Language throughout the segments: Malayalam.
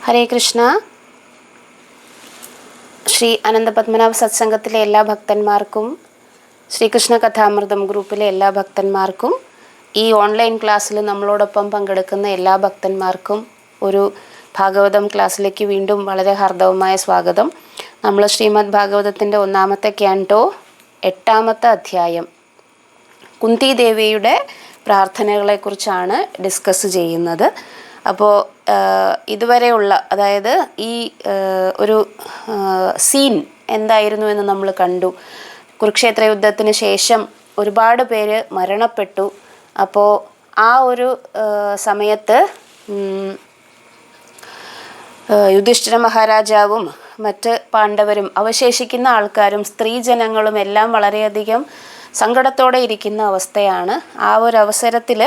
ഹരേ കൃഷ്ണ. ശ്രീ അനന്തപത്മനാഭ സത്സംഗത്തിലെ എല്ലാ ഭക്തന്മാർക്കും, ശ്രീകൃഷ്ണ കഥാമൃതം ഗ്രൂപ്പിലെ എല്ലാ ഭക്തന്മാർക്കും, ഈ ഓൺലൈൻ ക്ലാസ്സിൽ നമ്മളോടൊപ്പം പങ്കെടുക്കുന്ന എല്ലാ ഭക്തന്മാർക്കും ഒരു ഭാഗവതം ക്ലാസ്സിലേക്ക് വീണ്ടും വളരെ ഹാർദവമായ സ്വാഗതം. നമ്മൾ ശ്രീമദ് ഭാഗവതത്തിൻ്റെ 1-ാമത്തെ ക്യാൻറ്റോ 8-ാമത്തെ അധ്യായം കുന്തി ദേവിയുടെ പ്രാർത്ഥനകളെക്കുറിച്ചാണ് ഡിസ്കസ് ചെയ്യുന്നത്. അപ്പോൾ ഇതുവരെയുള്ള, അതായത് ഈ ഒരു സീൻ എന്തായിരുന്നു എന്ന് നമ്മൾ കണ്ടു. കുരുക്ഷേത്ര യുദ്ധത്തിന് ശേഷം ഒരുപാട് പേര് മരണപ്പെട്ടു. അപ്പോൾ ആ ഒരു സമയത്ത് യുധിഷ്ഠിര മഹാരാജാവും മറ്റ് പാണ്ഡവരും അവശേഷിക്കുന്ന ആൾക്കാരും സ്ത്രീജനങ്ങളും എല്ലാം വളരെയധികം സങ്കടത്തോടെ ഇരിക്കുന്ന അവസ്ഥയാണ്. ആ ഒരു അവസരത്തിൽ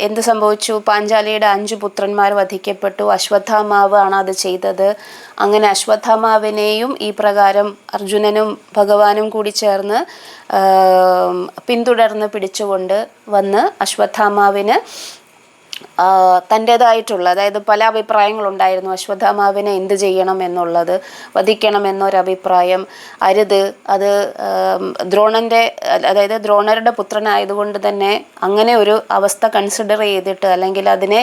എന്ത് സംഭവിച്ചു? പാഞ്ചാലിയുടെ 5 പുത്രന്മാർ വധിക്കപ്പെട്ടു. അശ്വത്ഥാമാവ് ആണ് അത് ചെയ്തത്. അങ്ങനെ അശ്വത്ഥാമാവിനെയും ഈ പ്രകാരം അർജുനനും ഭഗവാനും കൂടി ചേർന്ന് പിന്തുടർന്ന് പിടിച്ചുകൊണ്ട് വന്ന് അശ്വത്ഥാമാവിന് തൻ്റേതായിട്ടുള്ള, അതായത് പല അഭിപ്രായങ്ങളുണ്ടായിരുന്നു. അശ്വത്ഥാമാവിനെ എന്ത് ചെയ്യണം എന്നുള്ളത്, വധിക്കണം എന്നൊരഭിപ്രായം, അരുത്, അത് ദ്രോണൻ്റെ, അതായത് ദ്രോണരുടെ പുത്രനായതുകൊണ്ട് തന്നെ അങ്ങനെ ഒരു അവസ്ഥ കൺസിഡർ ചെയ്തിട്ട്, അല്ലെങ്കിൽ അതിനെ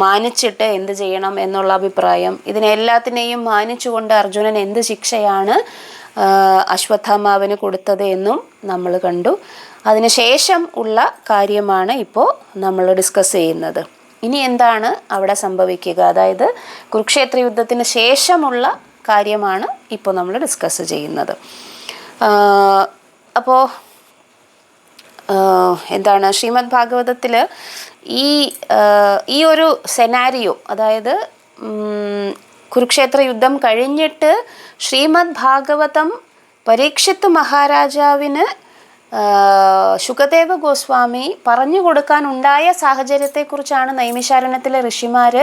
മാനിച്ചിട്ട് എന്ത് ചെയ്യണം എന്നുള്ള അഭിപ്രായം, ഇതിനെല്ലാത്തിനെയും മാനിച്ചുകൊണ്ട് അർജുനൻ എന്ത് ശിക്ഷയാണ് അശ്വത്ഥാമാവിന് കൊടുത്തത് എന്നും നമ്മൾ കണ്ടു. അതിനുശേഷം ഉള്ള കാര്യമാണ് ഇപ്പോൾ നമ്മൾ ഡിസ്കസ് ചെയ്യുന്നത്. ഇനി എന്താണ് അവിടെ സംഭവിക്കുക, അതായത് കുരുക്ഷേത്ര യുദ്ധത്തിന് ശേഷമുള്ള കാര്യമാണ് ഇപ്പോൾ നമ്മൾ ഡിസ്കസ് ചെയ്യുന്നത്. അപ്പോൾ എന്താണ് ശ്രീമദ് ഭാഗവതത്തിൽ ഈ ഒരു സെനാരിയോ, അതായത് കുരുക്ഷേത്ര യുദ്ധം കഴിഞ്ഞിട്ട് ശ്രീമദ് ഭാഗവതം പരീക്ഷിത്ത് മഹാരാജാവിന് ശുകദേവ ഗോസ്വാമി പറഞ്ഞു കൊടുക്കാനുണ്ടായ സാഹചര്യത്തെക്കുറിച്ചാണ് നൈമിഷാരണ്യത്തിലെ ഋഷിമാർ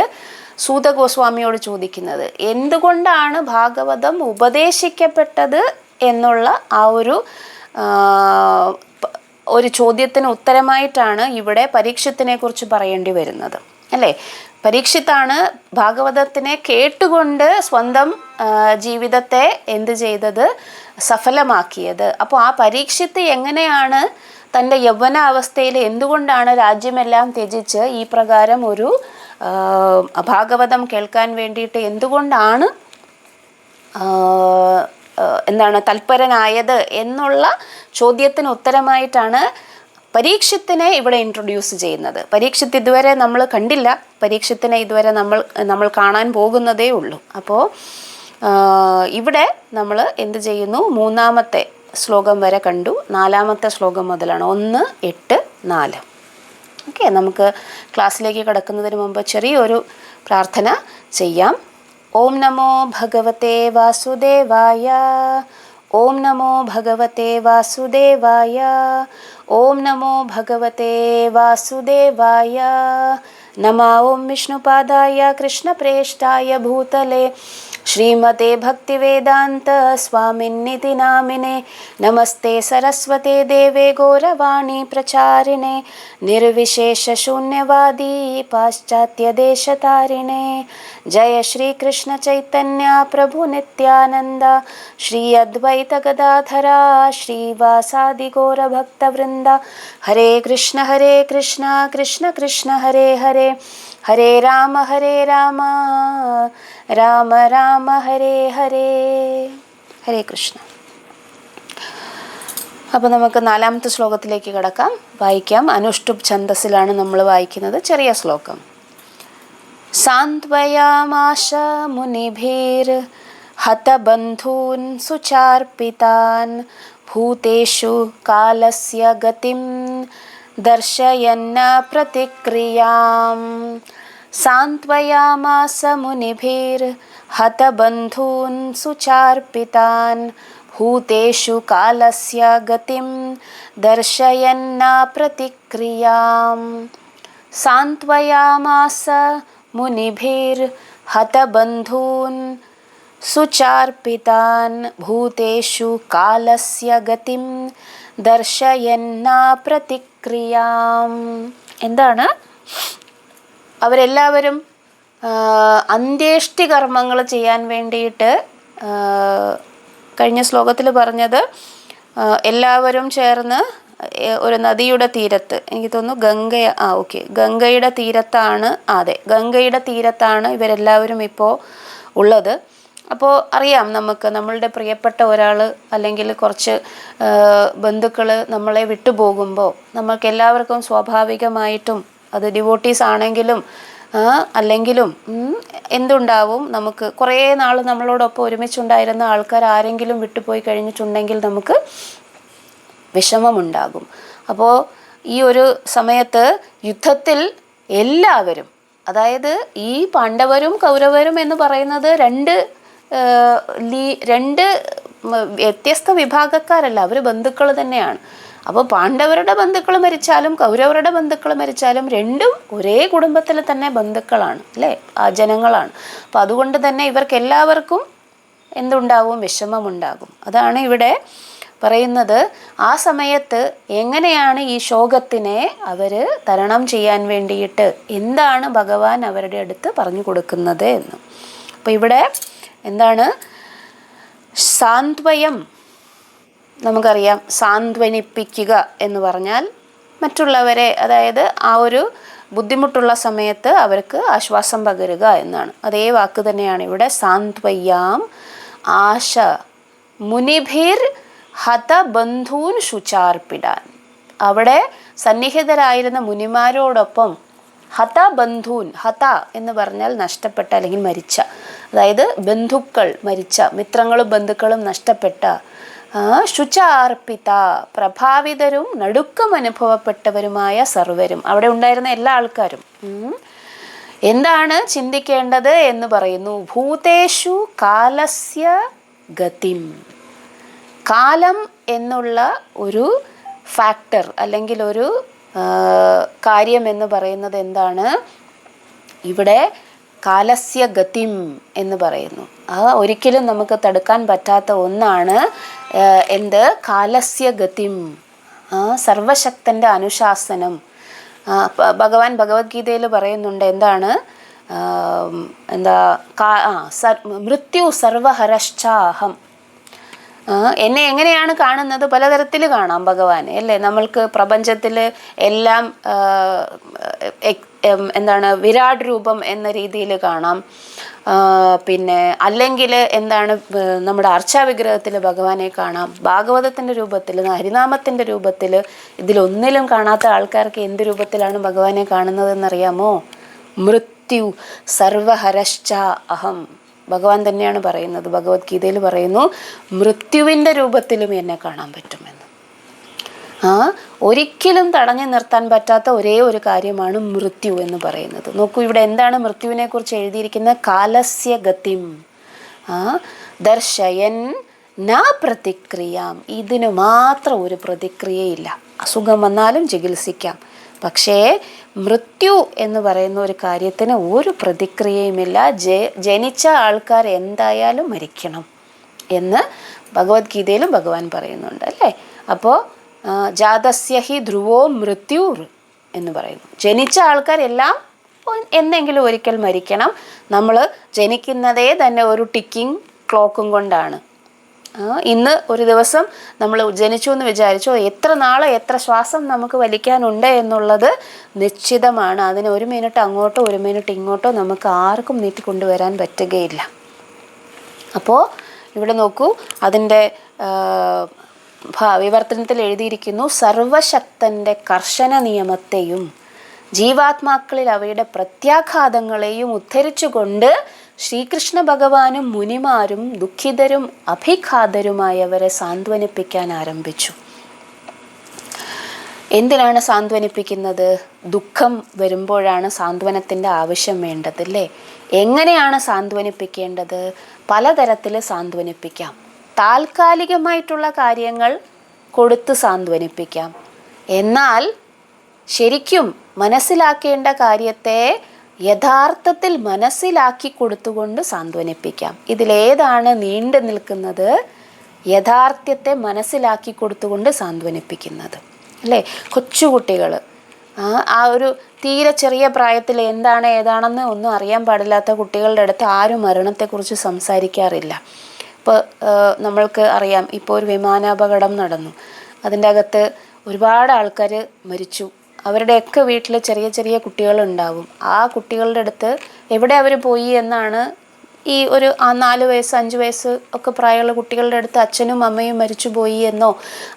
സൂത ഗോസ്വാമിയോട് ചോദിക്കുന്നത്. എന്തുകൊണ്ടാണ് ഭാഗവതം ഉപദേശിക്കപ്പെട്ടത് എന്നുള്ള ആ ഒരു ചോദ്യത്തിന് ഉത്തരമായിട്ടാണ് ഇവിടെ പരീക്ഷത്തിനെ കുറിച്ച് പറയേണ്ടി വരുന്നത്, അല്ലേ? പരീക്ഷിത്താണ് ഭാഗവതത്തിനെ കേട്ടുകൊണ്ട് സ്വന്തം ജീവിതത്തെ എന്ത് ചെയ്തത്? സഫലമാക്കിയത്. അപ്പോൾ ആ പരീക്ഷിത്ത് എങ്ങനെയാണ് തൻ്റെ യൗവനാവസ്ഥയിൽ എന്തുകൊണ്ടാണ് രാജ്യമെല്ലാം ത്യജിച്ച് ഈ പ്രകാരം ഒരു ഭാഗവതം കേൾക്കാൻ വേണ്ടിയിട്ട് എന്തുകൊണ്ടാണ് തൽപരനായത് എന്നുള്ള ചോദ്യത്തിന് ഉത്തരമായിട്ടാണ് പരീക്ഷത്തിനെ ഇവിടെ ഇൻട്രൊഡ്യൂസ് ചെയ്യുന്നത്. പരീക്ഷത്ത് ഇതുവരെ നമ്മൾ കണ്ടില്ല, പരീക്ഷത്തിനെ ഇതുവരെ നമ്മൾ കാണാൻ പോകുന്നതേ ഉള്ളൂ. അപ്പോൾ ഇവിടെ നമ്മൾ എന്ത് ചെയ്യുന്നു? 3-ാമത്തെ ശ്ലോകം വരെ കണ്ടു. 4-ാമത്തെ ശ്ലോകം മുതലാണ് 1, 8, 4. ഓക്കെ, നമുക്ക് ക്ലാസ്സിലേക്ക് കടക്കുന്നതിന് മുമ്പ് ചെറിയൊരു പ്രാർത്ഥന ചെയ്യാം. ഓം നമോ ഭഗവതേ വാസുദേവായ. ഓം നമോ ഭഗവതേ വാസുദേവായ. ഓം നമോ ഭഗവതേ വാസുദേവായ. നമോ ഓം വിഷ്ണുപാദായ കൃഷ്ണപ്രേഷ്ഠായ ഭൂതലേ ശ്രീമതേ ഭക്തിവേദാന്ത സ്വാമിന്നിതി നാമിനെ. നമസ്തേ സരസ്വതേ ദേവേ ഗൗരവാണി പ്രചാരിണേ നിർവിശേഷ ശൂന്യവാദി പാശ്ചാത്യദേശതാരിണേ. ജയ ശ്രീകൃഷ്ണ ചൈതന്യ പ്രഭു നിത്യാനന്ദ ശ്രീ അദ്വൈത ഗദാധര ശ്രീവാസാദി ഗൗരഭക്തവൃന്ദ. ഹരേ കൃഷ്ണ കൃഷ്ണ കൃഷ്ണ ഹരേ ഹരേ, ഹരേ രാമ രാമ രാമ ഹരേ ഹരേ. ഹരേ കൃഷ്ണ. അപ്പോൾ നമുക്ക് 4-ാമത്തെ ശ്ലോകത്തിലേക്ക് കിടക്കാം, വായിക്കാം. അനുഷ്ടുപ് ഛന്ദസ്സിലാണ് നമ്മൾ വായിക്കുന്നത്. ചെറിയ ശ്ലോകം. സാന്ത്വയാമാശ മുനിഭിർ ഹതബന്ധൂൻ സുചാർപ്പിതാൻ ഭൂതേഷു കാലസ്യ ഗതിം ദർശയന്ന പ്രതിക്രിയാം. സാന്ത്വയാമാസ മുനിഭിർ ഹതബന്ധൂൻ സുചാർപ്പിതാൻ ഭൂതേഷു കാലസ്യ ഗതിം ദർശയന്ന പ്രതിക്രിയാം. സാന്ത്വയാമാസ മുനിഭിർ ഹതബന്ധൂൻ സുചാർപ്പിതാൻ ഭൂതേഷു കാലസ്യ ഗതിം ദർശയന്ന പ്രതിക്രിയാം. എന്താണ് അവരെല്ലാവരും അന്ത്യേഷ്ടി കർമ്മങ്ങൾ ചെയ്യാൻ വേണ്ടിയിട്ട് കഴിഞ്ഞ ശ്ലോകത്തിൽ പറഞ്ഞത് എല്ലാവരും ചേർന്ന് ഒരു നദിയുടെ തീരത്ത്, എനിക്ക് തോന്നുന്നു ഗംഗയുടെ തീരത്താണ്, അതെ ഗംഗയുടെ തീരത്താണ് ഇവരെല്ലാവരും ഇപ്പോൾ ഉള്ളത്. അപ്പോൾ അറിയാം നമുക്ക്, നമ്മളുടെ പ്രിയപ്പെട്ട ഒരാൾ അല്ലെങ്കിൽ കുറച്ച് ബന്ധുക്കൾ നമ്മളെ വിട്ടുപോകുമ്പോൾ നമ്മൾക്ക് എല്ലാവർക്കും സ്വാഭാവികമായിട്ടും അത് ഡിവോട്ടീസ് ആണെങ്കിലും അല്ലെങ്കിലും എന്തുണ്ടാവും, നമുക്ക് കുറേ നാൾ നമ്മളോടൊപ്പം ഒരുമിച്ചുണ്ടായിരുന്ന ആൾക്കാർ ആരെങ്കിലും വിട്ടുപോയി കഴിഞ്ഞിട്ടുണ്ടെങ്കിൽ നമുക്ക് വിഷമമുണ്ടാകും. അപ്പോൾ ഈ ഒരു സമയത്ത് യുദ്ധത്തിൽ എല്ലാവരും, അതായത് ഈ പാണ്ഡവരും കൗരവരും എന്ന് പറയുന്നത് രണ്ട് വ്യത്യസ്ത വിഭാഗക്കാരല്ല, അവർ ബന്ധുക്കൾ തന്നെയാണ്. അപ്പോൾ പാണ്ഡവരുടെ ബന്ധുക്കൾ മരിച്ചാലും കൗരവരുടെ ബന്ധുക്കൾ മരിച്ചാലും രണ്ടും ഒരേ കുടുംബത്തിൽ തന്നെ ബന്ധുക്കളാണ്, അല്ലേ, ജനങ്ങളാണ്. അപ്പോൾ അതുകൊണ്ട് തന്നെ ഇവർക്ക് എല്ലാവർക്കും എന്തുണ്ടാവും, വിഷമമുണ്ടാകും. അതാണ് ഇവിടെ പറയുന്നത്. ആ സമയത്ത് എങ്ങനെയാണ് ഈ ശോകത്തിനെ അവർ തരണം ചെയ്യാൻ വേണ്ടിയിട്ട് എന്താണ് ഭഗവാൻ അവരുടെ അടുത്ത് പറഞ്ഞു കൊടുക്കുന്നത് എന്ന്. അപ്പോൾ ഇവിടെ എന്താണ് സാന്ത്വയം, നമുക്കറിയാം സാന്ത്വനിപ്പിക്കുക എന്ന് പറഞ്ഞാൽ മറ്റുള്ളവരെ, അതായത് ആ ഒരു ബുദ്ധിമുട്ടുള്ള സമയത്ത് അവർക്ക് ആശ്വാസം പകരുക എന്നാണ്. അതേ വാക്ക് തന്നെയാണ് ഇവിടെ സാന്ത്വയാം ആശ മുനിഭിർ ഹത ബന്ധൂൻ ശുചാർപ്പിടാൻ. അവിടെ സന്നിഹിതരായിരുന്ന മുനിമാരോടൊപ്പം ഹത ബന്ധൂൻ, ഹത എന്ന് പറഞ്ഞാൽ നഷ്ടപ്പെട്ട അല്ലെങ്കിൽ മരിച്ച, അതായത് ബന്ധുക്കൾ മരിച്ച, മിത്രങ്ങളും ബന്ധുക്കളും നഷ്ടപ്പെട്ട, ശുചാർപ്പിത പ്രഭാവിതരും നടുക്കം അനുഭവപ്പെട്ടവരുമായ സർവരും, അവിടെ ഉണ്ടായിരുന്ന എല്ലാ ആൾക്കാരും എന്താണ് ചിന്തിക്കേണ്ടത് എന്ന് പറയുന്നു. ഭൂതേഷു കാലസ്യ ഗതിം. കാലം എന്നുള്ള ഒരു ഫാക്ടർ അല്ലെങ്കിൽ ഒരു കാര്യം എന്ന് പറയുന്നത് എന്താണ്, ഇവിടെ കാലസ്യ ഗതിം എന്ന് പറയുന്നു. ഒരിക്കലും നമുക്ക് തടുക്കാൻ പറ്റാത്ത ഒന്നാണ്. എന്ത്? കാലസ്യ ഗതിം, സർവശക്തൻ്റെ അനുശാസനം. ഭഗവാൻ ഭഗവത്ഗീതയിൽ പറയുന്നുണ്ട് എന്താണ്, മൃത്യു സർവഹരശ്ചാഹം. എന്നെ എങ്ങനെയാണ് കാണുന്നത്? പലതരത്തിൽ കാണാം ഭഗവാനെ, അല്ലേ? നമ്മൾക്ക് പ്രപഞ്ചത്തിൽ എല്ലാം എന്താണ് വിരാട് രൂപം എന്ന രീതിയിൽ കാണാം. പിന്നെ അല്ലെങ്കിൽ എന്താണ് നമ്മുടെ അർച്ചാവിഗ്രഹത്തിൽ ഭഗവാനെ കാണാം, ഭാഗവതത്തിൻ്റെ രൂപത്തിൽ, ഹരിനാമത്തിൻ്റെ രൂപത്തിൽ. ഇതിലൊന്നിലും കാണാത്ത ആൾക്കാർക്ക് എന്ത് രൂപത്തിലാണ് ഭഗവാനെ കാണുന്നതെന്നറിയാമോ? മൃത്യു സർവഹരശ്ച അഹം. ഭഗവാൻ തന്നെയാണ് പറയുന്നത്, ഭഗവത്ഗീതയിൽ പറയുന്നു മൃത്യുവിൻ്റെ രൂപത്തിലും എന്നെ കാണാൻ പറ്റുമെന്ന്. ഒരിക്കലും തടഞ്ഞു നിർത്താൻ പറ്റാത്ത ഒരേ ഒരു കാര്യമാണ് മൃത്യു എന്ന് പറയുന്നത്. നോക്കൂ, ഇവിടെ എന്താണ് മൃത്യുവിനെ കുറിച്ച് എഴുതിയിരിക്കുന്നത്? കാലസ്യ ഗതിം ദർശയൻ ന പ്രതിക്രിയാം. ഇതിന് മാത്രം ഒരു പ്രതിക്രിയയില്ല. അസുഖം വന്നാലും ചികിത്സിക്കാം, പക്ഷേ മൃത്യു എന്ന് പറയുന്ന ഒരു കാര്യത്തിന് ഒരു പ്രതിക്രിയയുമില്ല. ജനിച്ച ആൾക്കാർ എന്തായാലും മരിക്കണം എന്ന് ഭഗവത്ഗീതയിലും ഭഗവാൻ പറയുന്നുണ്ട്, അല്ലേ? അപ്പോൾ ജാതസ്യ ഹി ധ്രുവോ മൃത്യുർ എന്ന് പറയുന്നു. ജനിച്ച ആൾക്കാരെല്ലാം എന്തെങ്കിലും ഒരിക്കൽ മരിക്കണം. നമ്മൾ ജനിക്കുന്നതേ തന്നെ ഒരു ടിക്കിങ് ക്ലോക്കും കൊണ്ടാണ്. ഇന്ന് ഒരു ദിവസം നമ്മൾ ജനിച്ചു എന്ന് വിചാരിച്ചോ, എത്ര നാളെ എത്ര ശ്വാസം നമുക്ക് വലിക്കാനുണ്ട് എന്നുള്ളത് നിശ്ചിതമാണ്. അതിന് 1 മിനിറ്റ് അങ്ങോട്ടോ 1 മിനിറ്റ് ഇങ്ങോട്ടോ നമുക്ക് ആർക്കും നീട്ടിക്കൊണ്ടുവരാൻ പറ്റുകയില്ല. അപ്പോൾ ഇവിടെ നോക്കൂ, അതിൻ്റെ വിവർത്തനത്തിൽ എഴുതിയിരിക്കുന്നു, സർവശക്തൻ്റെ കർശന നിയമത്തെയും ജീവാത്മാക്കളിൽ അവയുടെ പ്രത്യാഘാതങ്ങളെയും ഉദ്ധരിച്ചുകൊണ്ട് ശ്രീകൃഷ്ണ ഭഗവാനും മുനിമാരും ദുഃഖിതരും അഭിഘാതരുമായവരെ സാന്ത്വനിപ്പിക്കാൻ ആരംഭിച്ചു. എന്തിനാണ് സാന്ത്വനിപ്പിക്കുന്നത്? ദുഃഖം വരുമ്പോഴാണ് സാന്ത്വനത്തിൻ്റെ ആവശ്യം വേണ്ടത്, അല്ലേ? എങ്ങനെയാണ് സാന്ത്വനിപ്പിക്കേണ്ടത്? പലതരത്തിൽ സാന്ത്വനിപ്പിക്കാം. താൽക്കാലികമായിട്ടുള്ള കാര്യങ്ങൾ കൊടുത്ത് സാന്ത്വനിപ്പിക്കാം. എന്നാൽ ശരിക്കും മനസ്സിലാക്കേണ്ട കാര്യത്തെ യഥാർത്ഥത്തിൽ മനസ്സിലാക്കി കൊടുത്തുകൊണ്ട് സാന്ത്വനിപ്പിക്കാം. ഇതിലേതാണ് നീണ്ടു നിൽക്കുന്നത്? യഥാർത്ഥ്യത്തെ മനസ്സിലാക്കി കൊടുത്തുകൊണ്ട് സാന്ത്വനിപ്പിക്കുന്നത്, അല്ലേ? കൊച്ചുകുട്ടികൾ ആ ഒരു തീരെ ചെറിയ പ്രായത്തിൽ എന്താണ് ഏതാണെന്ന് ഒന്നും അറിയാൻ പാടില്ലാത്ത കുട്ടികളുടെ അടുത്ത് ആരും മരണത്തെക്കുറിച്ച് സംസാരിക്കാറില്ല. ഇപ്പോൾ നമ്മൾക്ക് അറിയാം, ഇപ്പോൾ ഒരു വിമാനാപകടം നടന്നു, അതിൻ്റെ അകത്ത് ഒരുപാട് ആൾക്കാർ മരിച്ചു. അവരുടെയൊക്കെ വീട്ടിൽ ചെറിയ ചെറിയ കുട്ടികളുണ്ടാവും. ആ കുട്ടികളുടെ അടുത്ത് എവിടെ അവർ പോയി എന്നാണ് ഈ ഒരു 4 വയസ്സ് 5 വയസ്സ് ഒക്കെ പ്രായമുള്ള കുട്ടികളുടെ അടുത്ത് അച്ഛനും അമ്മയും മരിച്ചു പോയി എന്നോ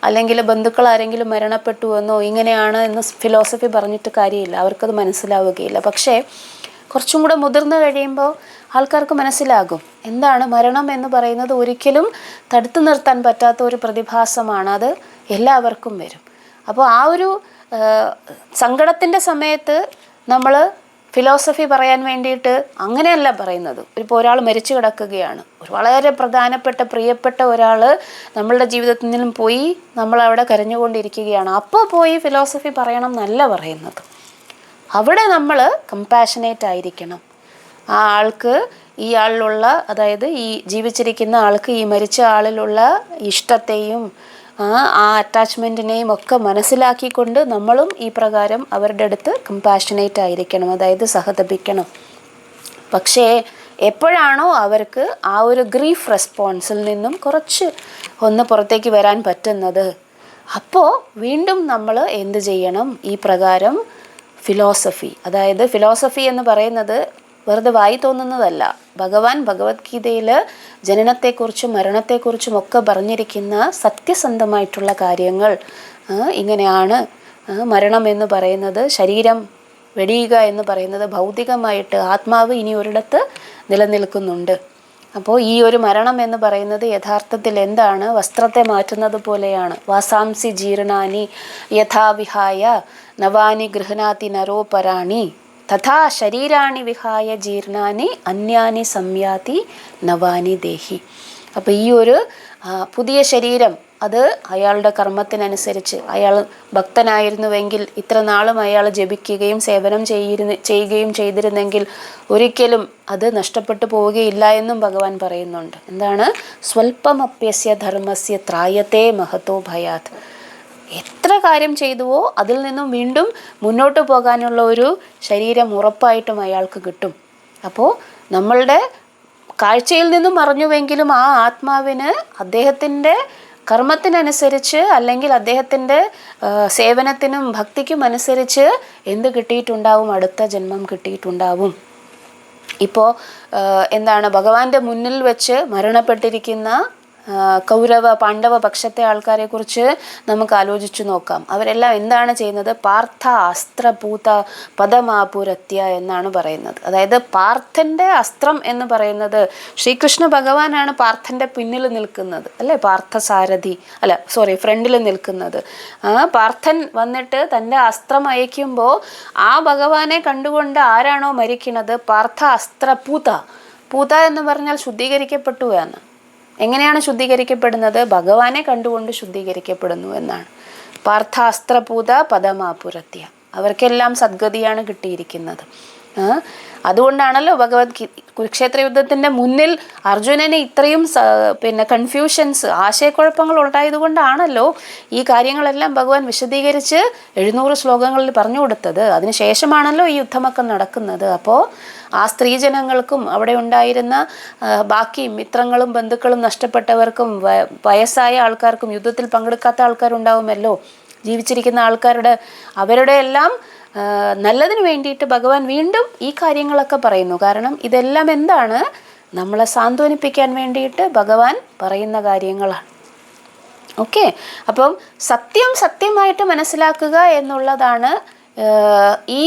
അല്ലെങ്കിൽ ബന്ധുക്കൾ ആരെങ്കിലും മരണപ്പെട്ടു എന്നോ ഇങ്ങനെയാണ് എന്ന് ഫിലോസഫി പറഞ്ഞിട്ട് കാര്യമില്ല, അവർക്കത് മനസ്സിലാവുകയില്ല. പക്ഷേ കുറച്ചും കൂടെ മുതിർന്നു കഴിയുമ്പോൾ ആൾക്കാർക്ക് മനസ്സിലാകും എന്താണ് മരണം എന്ന് പറയുന്നത്. ഒരിക്കലും തടുത്തു നിർത്താൻ പറ്റാത്ത ഒരു പ്രതിഭാസമാണ്, അത് എല്ലാവർക്കും വരും. അപ്പോൾ ആ ഒരു സങ്കടത്തിൻ്റെ സമയത്ത് നമ്മൾ ഫിലോസഫി പറയാൻ വേണ്ടിയിട്ട് അങ്ങനെയല്ല പറയുന്നത്. ഇപ്പോൾ ഒരാൾ മരിച്ചു കിടക്കുകയാണ്, ഒരു വളരെ പ്രധാനപ്പെട്ട പ്രിയപ്പെട്ട ഒരാൾ നമ്മളുടെ ജീവിതത്തിൽ നിന്നും പോയി, നമ്മളവിടെ കരഞ്ഞുകൊണ്ടിരിക്കുകയാണ്, അപ്പോൾ പോയി ഫിലോസഫി പറയണം എന്നല്ല പറയുന്നത്. അവിടെ നമ്മൾ കമ്പാഷനേറ്റ് ആയിരിക്കണം. ആ ആൾക്ക് ഈ ആളിലുള്ള, അതായത് ഈ ജീവിച്ചിരിക്കുന്ന ആൾക്ക് ഈ മരിച്ച ആളിലുള്ള ഇഷ്ടത്തെയും ആ അറ്റാച്ച്മെൻറ്റിനെയും ഒക്കെ മനസ്സിലാക്കിക്കൊണ്ട് നമ്മളും ഈ പ്രകാരം അവരുടെ അടുത്ത് കമ്പാഷനേറ്റ് ആയിരിക്കണം, അതായത് സഹതപിക്കണം. പക്ഷേ എപ്പോഴാണോ അവർക്ക് ആ ഒരു ഗ്രീഫ് റെസ്പോൺസിൽ നിന്നും കുറച്ച് ഒന്ന് പുറത്തേക്ക് വരാൻ പറ്റുന്നത്, അപ്പോൾ വീണ്ടും നമ്മൾ എന്ത് ചെയ്യണം, ഈ പ്രകാരം ഫിലോസഫി, അതായത് ഫിലോസഫി എന്ന് പറയുന്നത് വെറുതെ വായി തോന്നുന്നതല്ല. ഭഗവാൻ ഭഗവത്ഗീതയിൽ ജനനത്തെക്കുറിച്ചും മരണത്തെക്കുറിച്ചും ഒക്കെ പറഞ്ഞിരിക്കുന്ന സത്യസന്ധമായിട്ടുള്ള കാര്യങ്ങൾ ഇങ്ങനെയാണ്. മരണം എന്ന് പറയുന്നത്, ശരീരം വെടിയുക എന്ന് പറയുന്നത് ഭൗതികമായിട്ട്, ആത്മാവ് ഇനി ഒരിടത്ത് നിലനിൽക്കുന്നുണ്ട്. അപ്പോൾ ഈ ഒരു മരണം എന്ന് പറയുന്നത് യഥാർത്ഥത്തിൽ എന്താണ്, വസ്ത്രത്തെ മാറ്റുന്നത് പോലെയാണ്. വാസാംസി ജീർണാനി യഥാവിഹായ നവാനി ഗൃഹനാതി നരോപരാണി തഥാ ശരീരാണി വിഹായ ജീർണാനി അന്യാനി സംയാതി നവാനി ദേഹി. അപ്പോൾ ഈ ഒരു പുതിയ ശരീരം അത് അയാളുടെ കർമ്മത്തിനനുസരിച്ച്, അയാൾ ഭക്തനായിരുന്നുവെങ്കിൽ ഇത്ര നാളും അയാൾ ജപിക്കുകയും സേവനം ചെയ്യുകയും ചെയ്തിരുന്നെങ്കിൽ ഒരിക്കലും അത് നഷ്ടപ്പെട്ടു പോവുകയില്ല എന്നും ഭഗവാൻ പറയുന്നുണ്ട്. എന്താണ്, സ്വൽപ്പമപ്യസ്യ ധർമ്മസ്യ ത്രായത്തെ മഹതോ ഭയാത്. എത്ര കാര്യം ചെയ്തുവോ അതിൽ നിന്നും വീണ്ടും മുന്നോട്ട് പോകാനുള്ള ഒരു ശരീരം ഉറപ്പായിട്ടും അയാൾക്ക് കിട്ടും. അപ്പോൾ നമ്മളുടെ കാഴ്ചയിൽ നിന്നും മറഞ്ഞുവെങ്കിലും ആ ആത്മാവിന് അദ്ദേഹത്തിൻ്റെ കർമ്മത്തിനനുസരിച്ച് അല്ലെങ്കിൽ അദ്ദേഹത്തിൻ്റെ സേവനത്തിനും ഭക്തിക്കും അനുസരിച്ച് എന്ത് കിട്ടിയിട്ടുണ്ടാവും, അടുത്ത ജന്മം കിട്ടിയിട്ടുണ്ടാവും. ഇപ്പോൾ എന്താണ്, ഭഗവാന്റെ മുന്നിൽ വെച്ച് മരണപ്പെട്ടിരിക്കുന്ന കൗരവ പാണ്ഡവ പക്ഷത്തെ ആൾക്കാരെ കുറിച്ച് നമുക്ക് ആലോചിച്ചു നോക്കാം. അവരെല്ലാം എന്താണ് ചെയ്യുന്നത്, പാർത്ഥ അസ്ത്രഭൂത പദമാപുരത്യ എന്നാണ് പറയുന്നത്. അതായത് പാർത്ഥൻ്റെ അസ്ത്രം എന്ന് പറയുന്നത് ശ്രീകൃഷ്ണ ഭഗവാനാണ് പാർത്ഥൻ്റെ പിന്നിൽ നിൽക്കുന്നത്, അല്ലേ, പാർത്ഥസാരഥി ഫ്രണ്ടിൽ നിൽക്കുന്നത്. പാർത്ഥൻ വന്നിട്ട് തൻ്റെ അസ്ത്രം അയക്കുമ്പോൾ ആ ഭഗവാനെ കണ്ടുകൊണ്ട് ആരാണോ മരിക്കുന്നത്, പാർത്ഥ അസ്ത്രപൂത. പൂത എന്ന് പറഞ്ഞാൽ ശുദ്ധീകരിക്കപ്പെട്ടു എന്ന്. എങ്ങനെയാണ് ശുദ്ധീകരിക്കപ്പെടുന്നത്, ഭഗവാനെ കണ്ടുകൊണ്ട് ശുദ്ധീകരിക്കപ്പെടുന്നു എന്നാണ്. പാർത്ഥാസ്ത്രപൂത പദമാപുരത്യ, അവർക്കെല്ലാം സദ്ഗതിയാണ് കിട്ടിയിരിക്കുന്നത്. അതുകൊണ്ടാണല്ലോ കുരുക്ഷേത്ര യുദ്ധത്തിൻ്റെ മുന്നിൽ അർജുനന് ഇത്രയും കൺഫ്യൂഷൻസ്, ആശയക്കുഴപ്പങ്ങൾ ഉണ്ടായതുകൊണ്ടാണല്ലോ ഈ കാര്യങ്ങളെല്ലാം ഭഗവാൻ വിശദീകരിച്ച് 700 ശ്ലോകങ്ങളിൽ പറഞ്ഞു കൊടുത്തത്. അതിനുശേഷമാണല്ലോ ഈ യുദ്ധമൊക്കെ നടക്കുന്നത്. അപ്പോൾ ആ സ്ത്രീജനങ്ങൾക്കും അവിടെ ഉണ്ടായിരുന്ന ബാക്കി മിത്രങ്ങളും ബന്ധുക്കളും നഷ്ടപ്പെട്ടവർക്കും വയസ്സായ ആൾക്കാർക്കും യുദ്ധത്തിൽ പങ്കെടുക്കാത്ത ആൾക്കാരുണ്ടാവുമല്ലോ, ജീവിച്ചിരിക്കുന്ന അവരുടെ എല്ലാം നല്ലതിന് വേണ്ടിയിട്ട് ഭഗവാൻ വീണ്ടും ഈ കാര്യങ്ങളൊക്കെ പറയുന്നു. കാരണം ഇതെല്ലാം എന്താണ്, നമ്മളെ സാന്ത്വനിപ്പിക്കാൻ വേണ്ടിയിട്ട് ഭഗവാൻ പറയുന്ന കാര്യങ്ങളാണ്. ഓക്കെ, അപ്പം സത്യമായിട്ട് മനസ്സിലാക്കുക എന്നുള്ളതാണ് ഈ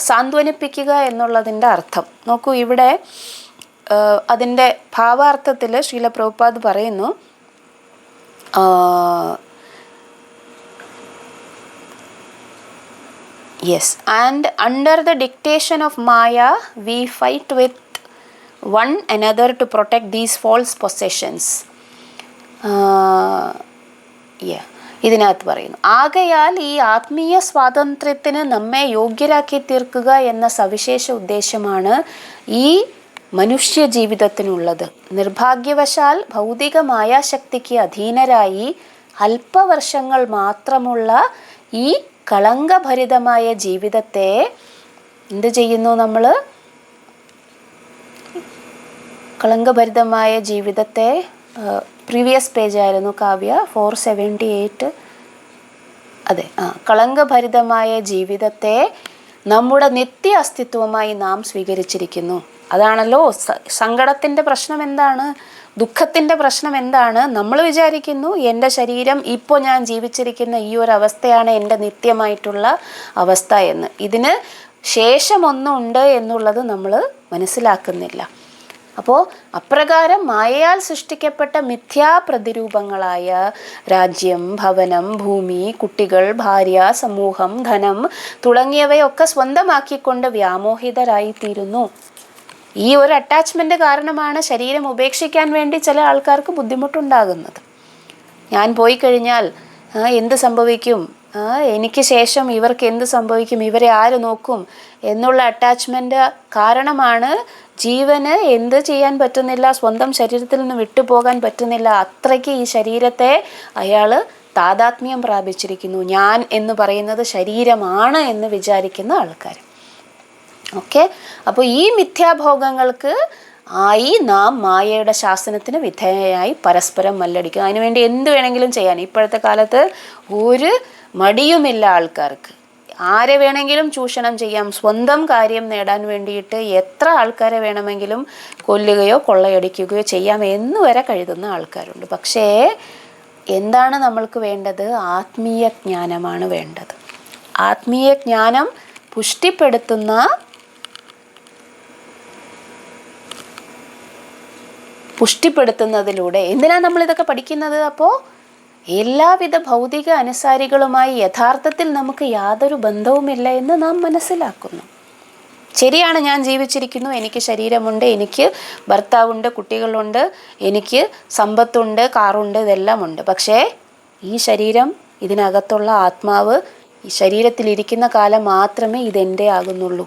സാന്ത്വനിപ്പിക്കുക എന്നുള്ളതിൻ്റെ അർത്ഥം. നോക്കൂ, ഇവിടെ അതിൻ്റെ ഭാവാർത്ഥത്തിൽ ശ്രീല പ്രഭുപാദ് പറയുന്നു, yes, and under the dictation of Maya we fight with one another to protect these false possessions. ഇതിനകത്ത് പറയുന്നു, ആകയാൽ ഈ ആത്മീയ സ്വാതന്ത്ര്യത്തിന് നമ്മെ യോഗ്യരാക്കി തീർക്കുക എന്ന സവിശേഷ ഉദ്ദേശമാണ് ഈ മനുഷ്യ ജീവിതത്തിനുള്ളത്. നിർഭാഗ്യവശാൽ ഭൗതിക മായാശക്തിക്ക് അധീനരായി അല്പവർഷങ്ങൾ മാത്രമുള്ള ഈ കളങ്കഭരിതമായ ജീവിതത്തെ എന്ത് ചെയ്യുന്നു നമ്മൾ? കളങ്കഭരിതമായ ജീവിതത്തെ പ്രീവിയസ് പേജായിരുന്നു കാവ്യ, 478. അതെ, കളങ്കഭരിതമായ ജീവിതത്തെ നമ്മുടെ നിത്യ അസ്തിത്വമായി നാം സ്വീകരിച്ചിരിക്കുന്നു. അതാണല്ലോ സങ്കടത്തിൻ്റെ പ്രശ്നം എന്താണ്, ദുഃഖത്തിൻ്റെ പ്രശ്നം എന്താണ്? നമ്മൾ വിചാരിക്കുന്നു എൻ്റെ ശരീരം ഇപ്പോൾ ഞാൻ ജീവിച്ചിരിക്കുന്ന ഈ ഒരു അവസ്ഥയാണ് എൻ്റെ നിത്യമായിട്ടുള്ള അവസ്ഥ എന്ന്. ഇതിന് ശേഷമൊന്നുണ്ട് എന്നുള്ളത് നമ്മൾ മനസ്സിലാക്കുന്നില്ല. അപ്പോൾ അപ്രകാരം മായയാൽ സൃഷ്ടിക്കപ്പെട്ട മിഥ്യാപ്രതിരൂപങ്ങളായ രാജ്യം, ഭവനം, ഭൂമി, കുട്ടികൾ, ഭാര്യ, സമൂഹം, ധനം തുടങ്ങിയവയൊക്കെ സ്വന്തമാക്കിക്കൊണ്ട് വ്യാമോഹിതരായിത്തീരുന്നു. ഈ ഒരു അറ്റാച്ച്മെൻറ്റ് കാരണമാണ് ശരീരം ഉപേക്ഷിക്കാൻ വേണ്ടി ചില ആൾക്കാർക്ക് ബുദ്ധിമുട്ടുണ്ടാകുന്നത്. ഞാൻ പോയി കഴിഞ്ഞാൽ എന്ത് സംഭവിക്കും, എനിക്ക് ശേഷം ഇവർക്ക് എന്ത് സംഭവിക്കും, ഇവരെ ആര് നോക്കും എന്നുള്ള അറ്റാച്ച്മെൻറ്റ് കാരണമാണ് ജീവന് എന്ത് ചെയ്യാൻ പറ്റുന്നില്ല, സ്വന്തം ശരീരത്തിൽ നിന്ന് വിട്ടുപോകാൻ പറ്റുന്നില്ല. അത്രയ്ക്ക് ഈ ശരീരത്തെ അയാൾ താതാത്മ്യം പ്രാപിച്ചിരിക്കുന്നു. ഞാൻ എന്ന് പറയുന്നത് ശരീരമാണ് എന്ന് വിചാരിക്കുന്ന ആൾക്കാർ. ഓക്കെ, അപ്പോൾ ഈ മിഥ്യാഭോഗങ്ങൾക്ക് ആയി നാം മായയുടെ ശാസനത്തിന് വിധേയയായി പരസ്പരം മല്ലടിക്കും. അതിനുവേണ്ടി എന്ത് വേണമെങ്കിലും ചെയ്യാൻ ഇപ്പോഴത്തെ കാലത്ത് ഒരു മടിയുമില്ല ആൾക്കാർക്ക്. ആരെ വേണമെങ്കിലും ചൂഷണം ചെയ്യാം. സ്വന്തം കാര്യം നേടാൻ വേണ്ടിയിട്ട് എത്ര ആൾക്കാരെ വേണമെങ്കിലും കൊല്ലുകയോ കൊള്ളയടിക്കുകയോ ചെയ്യാം എന്ന് വരെ കരുതുന്ന ആൾക്കാരുണ്ട്. പക്ഷേ എന്താണ് നമ്മൾക്ക് വേണ്ടത്? ആത്മീയ ജ്ഞാനമാണ് വേണ്ടത്. ആത്മീയ ജ്ഞാനം പുഷ്ടിപ്പെടുത്തുന്നതിലൂടെ എന്തിനാണ് നമ്മളിതൊക്കെ പഠിക്കുന്നത്? അപ്പോൾ എല്ലാവിധ ഭൗതിക അനുസാരികളുമായി യഥാർത്ഥത്തിൽ നമുക്ക് യാതൊരു ബന്ധവുമില്ല എന്ന് നാം മനസ്സിലാക്കുന്നു. ശരിയാണ്, ഞാൻ ജീവിച്ചിരിക്കുന്നു, എനിക്ക് ശരീരമുണ്ട്, എനിക്ക് ഭർത്താവുണ്ട്, കുട്ടികളുണ്ട്, എനിക്ക് സമ്പത്തുണ്ട്, കാറുണ്ട്, ഇതെല്ലാം ഉണ്ട്. പക്ഷേ ഈ ശരീരം, ഇതിനകത്തുള്ള ആത്മാവ് ഈ ശരീരത്തിലിരിക്കുന്ന കാലം മാത്രമേ ഇതെൻ്റെ ആകുന്നുള്ളൂ.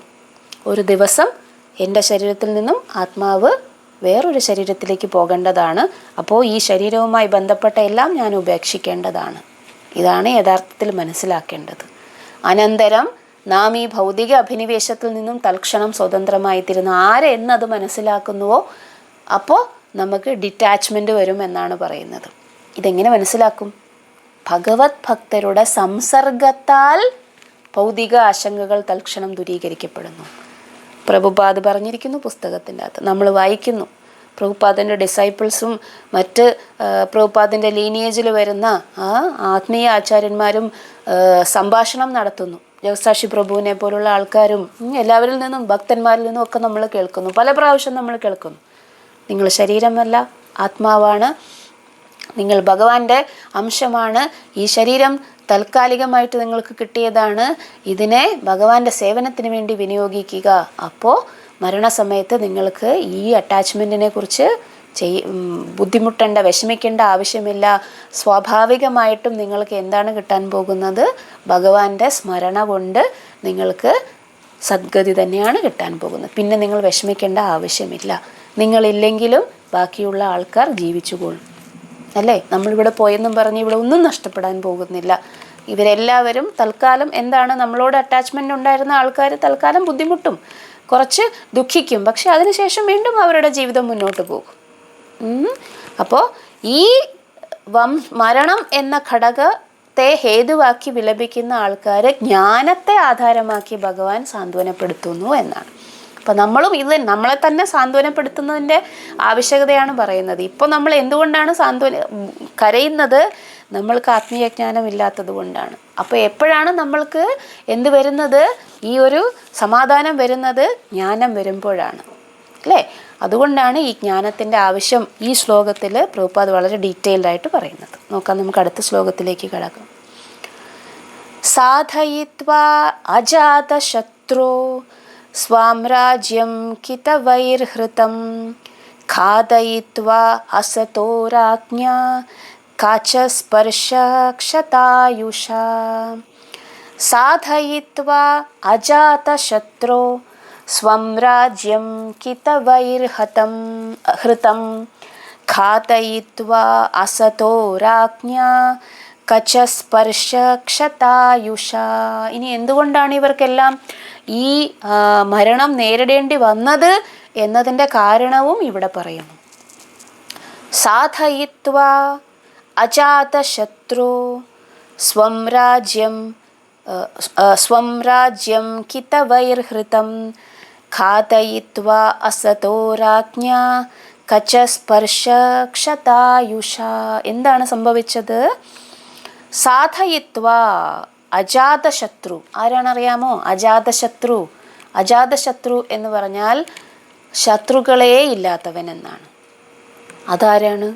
ഒരു ദിവസം എൻ്റെ ശരീരത്തിൽ നിന്നും ആത്മാവ് വേറൊരു ശരീരത്തിലേക്ക് പോകേണ്ടതാണ്. അപ്പോൾ ഈ ശരീരവുമായി ബന്ധപ്പെട്ട എല്ലാം ഞാൻ ഉപേക്ഷിക്കേണ്ടതാണ്. ഇതാണ് യഥാർത്ഥത്തിൽ മനസ്സിലാക്കേണ്ടത്. അനന്തരം നാം ഈ ഭൗതിക അഭിനിവേശത്തിൽ നിന്നും തൽക്ഷണം സ്വതന്ത്രമായിത്തീരുന്ന ആരെന്നത് മനസ്സിലാക്കുന്നുവോ അപ്പോൾ നമുക്ക് ഡിറ്റാച്ച്മെൻറ്റ് വരും എന്നാണ് പറയുന്നത്. ഇതെങ്ങനെ മനസ്സിലാക്കും? ഭഗവത് ഭക്തരുടെ സംസർഗത്താൽ ഭൗതിക ആശങ്കകൾ തൽക്ഷണം ദൂരീകരിക്കപ്പെടുന്നു. പ്രഭുപാദ് പറഞ്ഞിരിക്കുന്നു പുസ്തകത്തിൻ്റെ അകത്ത്, നമ്മൾ വായിക്കുന്നു. പ്രഭുപാദിൻ്റെ ഡിസൈപ്പിൾസും മറ്റ് പ്രഭുപാദിൻ്റെ ലീനിയേജിൽ വരുന്ന ആത്മീയ ആചാര്യന്മാരും സംഭാഷണം നടത്തുന്നു. ജഗസാക്ഷി പ്രഭുവിനെ പോലുള്ള ആൾക്കാരും എല്ലാവരിൽ നിന്നും ഭക്തന്മാരിൽ നിന്നും ഒക്കെ നമ്മൾ കേൾക്കുന്നു. പല പ്രാവശ്യം നമ്മൾ കേൾക്കുന്നു, നിങ്ങൾ ശരീരമല്ല, ആത്മാവാണ്, നിങ്ങൾ ഭഗവാന്റെ അംശമാണ്, ഈ ശരീരം താൽക്കാലികമായിട്ട് നിങ്ങൾക്ക് കിട്ടിയതാണ്, ഇതിനെ ഭഗവാന്റെ സേവനത്തിന് വേണ്ടി വിനിയോഗിക്കുക. അപ്പോൾ മരണസമയത്ത് നിങ്ങൾക്ക് ഈ അറ്റാച്ച്മെൻറ്റിനെ കുറിച്ച് ബുദ്ധിമുട്ടേണ്ട, വിഷമിക്കേണ്ട ആവശ്യമില്ല. സ്വാഭാവികമായിട്ടും നിങ്ങൾക്ക് എന്താണ് കിട്ടാൻ പോകുന്നത്? ഭഗവാന്റെ സ്മരണ കൊണ്ട് നിങ്ങൾക്ക് സദ്ഗതി തന്നെയാണ് കിട്ടാൻ പോകുന്നത്. പിന്നെ നിങ്ങൾ വിഷമിക്കേണ്ട ആവശ്യമില്ല. നിങ്ങളില്ലെങ്കിലും ബാക്കിയുള്ള ആൾക്കാർ ജീവിച്ചുകൊള്ളും, അല്ലേ? നമ്മളിവിടെ പോയെന്നും പറഞ്ഞ് ഇവിടെ ഒന്നും നഷ്ടപ്പെടാൻ പോകുന്നില്ല. ഇവരെല്ലാവരും തൽക്കാലം എന്താണ്, നമ്മളോട് അറ്റാച്ച്മെൻ്റ് ഉണ്ടായിരുന്ന ആൾക്കാർ തൽക്കാലം ബുദ്ധിമുട്ടും, കുറച്ച് ദുഃഖിക്കും, പക്ഷെ അതിനുശേഷം വീണ്ടും അവരുടെ ജീവിതം മുന്നോട്ട് പോകും. അപ്പോൾ ഈ മരണം എന്ന ഘടകത്തെ ഹേതുവാക്കി വിലപിക്കുന്ന ആൾക്കാർ ജ്ഞാനത്തെ ആധാരമാക്കി ഭഗവാൻ സാന്ത്വനപ്പെടുത്തുന്നു എന്നാണ്. അപ്പം നമ്മളും ഇത് നമ്മളെ തന്നെ സാന്ത്വനപ്പെടുത്തുന്നതിൻ്റെ ആവശ്യകതയാണ് പറയുന്നത്. ഇപ്പോൾ നമ്മൾ എന്തുകൊണ്ടാണ് കരയുന്നത്? നമ്മൾക്ക് ആത്മീയജ്ഞാനം ഇല്ലാത്തത് കൊണ്ടാണ്. അപ്പോൾ എപ്പോഴാണ് നമ്മൾക്ക് എന്ത് വരുന്നത്? ഈ ഒരു സമാധാനം വരുന്നത് ജ്ഞാനം വരുമ്പോഴാണ്, അല്ലേ? അതുകൊണ്ടാണ് ഈ ജ്ഞാനത്തിൻ്റെ ആവശ്യം ഈ ശ്ലോകത്തിൽ പ്രഭുപാദ് വളരെ ഡീറ്റെയിൽഡ് ആയിട്ട് പറയുന്നത്. നോക്കാം, നമുക്ക് അടുത്ത ശ്ലോകത്തിലേക്ക് കടക്കാം. സാധയിത്വാ അജാതശത്രോ സ്വാംരാജ്യം കിതവൈർഹൃതം ഖാദയിത്വാ അസതോ രാജ്ഞാ കാചസ്പർശക്ഷതായുഷാ. സാധയിത്വാ അജാതശത്രോ സ്വം രാജ്യം കിതവൈർഹൃതം ഘാതയിത്വാ അസതോ രാജ്ഞാ കച സ്പർശ ക്ഷതായുഷ. ഇനി എന്തുകൊണ്ടാണ് ഇവർക്കെല്ലാം ഈ മരണം നേരിടേണ്ടി വന്നത് എന്നതിൻ്റെ കാരണവും ഇവിടെ പറയുന്നു. സാധയിത്വാ അജാതശത്രു സ്വം രാജ്യം കിതവൈർഹൃതം ഘാതയിത്വാ അസതോ രാജ്ഞാ കച സ്പർശ ക്ഷതായുഷ. എന്താണ് സംഭവിച്ചത്? സാധയിത്വ അജാതശത്രു. ആരാണറിയാമോ അജാതശത്രു? അജാതശത്രു എന്ന് പറഞ്ഞാൽ ശത്രുക്കളേ ഇല്ലാത്തവൻ എന്നാണ്. അതാരാണ്?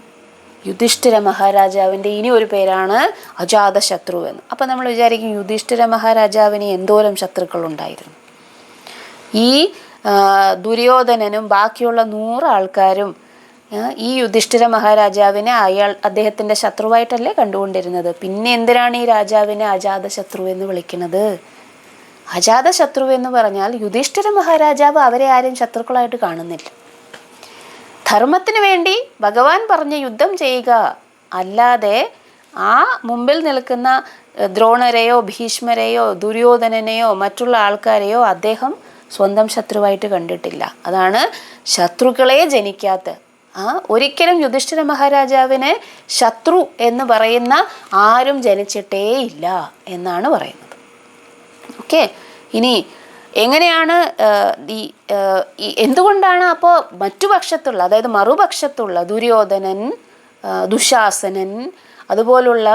യുധിഷ്ഠിര മഹാരാജാവിൻ്റെ ഇനി ഒരു പേരാണ് അജാതശത്രു എന്ന്. അപ്പം നമ്മൾ വിചാരിക്കും യുധിഷ്ഠിര മഹാരാജാവിന് എന്തോരം ശത്രുക്കളുണ്ടായിരുന്നു. ഈ ദുര്യോധനനും ബാക്കിയുള്ള 100 ആൾക്കാരും ഈ യുധിഷ്ഠിര മഹാരാജാവിനെ അദ്ദേഹത്തിൻ്റെ ശത്രുവായിട്ടല്ലേ കണ്ടുകൊണ്ടിരുന്നത്. പിന്നെ എന്തിനാണ് ഈ രാജാവിനെ അജാതശത്രു എന്ന് വിളിക്കുന്നത്? അജാതശത്രു എന്ന് പറഞ്ഞാൽ യുധിഷ്ഠിര മഹാരാജാവ് അവരെ ആരും ശത്രുക്കളായിട്ട് കാണുന്നില്ല. ധർമ്മത്തിന് വേണ്ടി ഭഗവാൻ പറഞ്ഞ യുദ്ധം ചെയ്യുക അല്ലാതെ ആ മുമ്പിൽ നിൽക്കുന്ന ദ്രോണരെയോ ഭീഷ്മരെയോ ദുര്യോധനനെയോ മറ്റുള്ള ആൾക്കാരെയോ അദ്ദേഹം സ്വന്തം ശത്രുവായിട്ട് കണ്ടിട്ടില്ല. അതാണ് ശത്രുക്കളെ ജനിക്കാത്ത. ഒരിക്കലും യുധിഷ്ഠിര മഹാരാജാവിനെ ശത്രു എന്ന് പറയുന്ന ആരും ജനിച്ചിട്ടേ ഇല്ല എന്നാണ് പറയുന്നത്. ഓക്കെ, ഇനി എങ്ങനെയാണ് എന്തുകൊണ്ടാണ് അപ്പോൾ മറ്റു പക്ഷത്തുള്ള, അതായത് മറുപക്ഷത്തുള്ള ദുര്യോധനൻ, ദുശാസനൻ അതുപോലുള്ള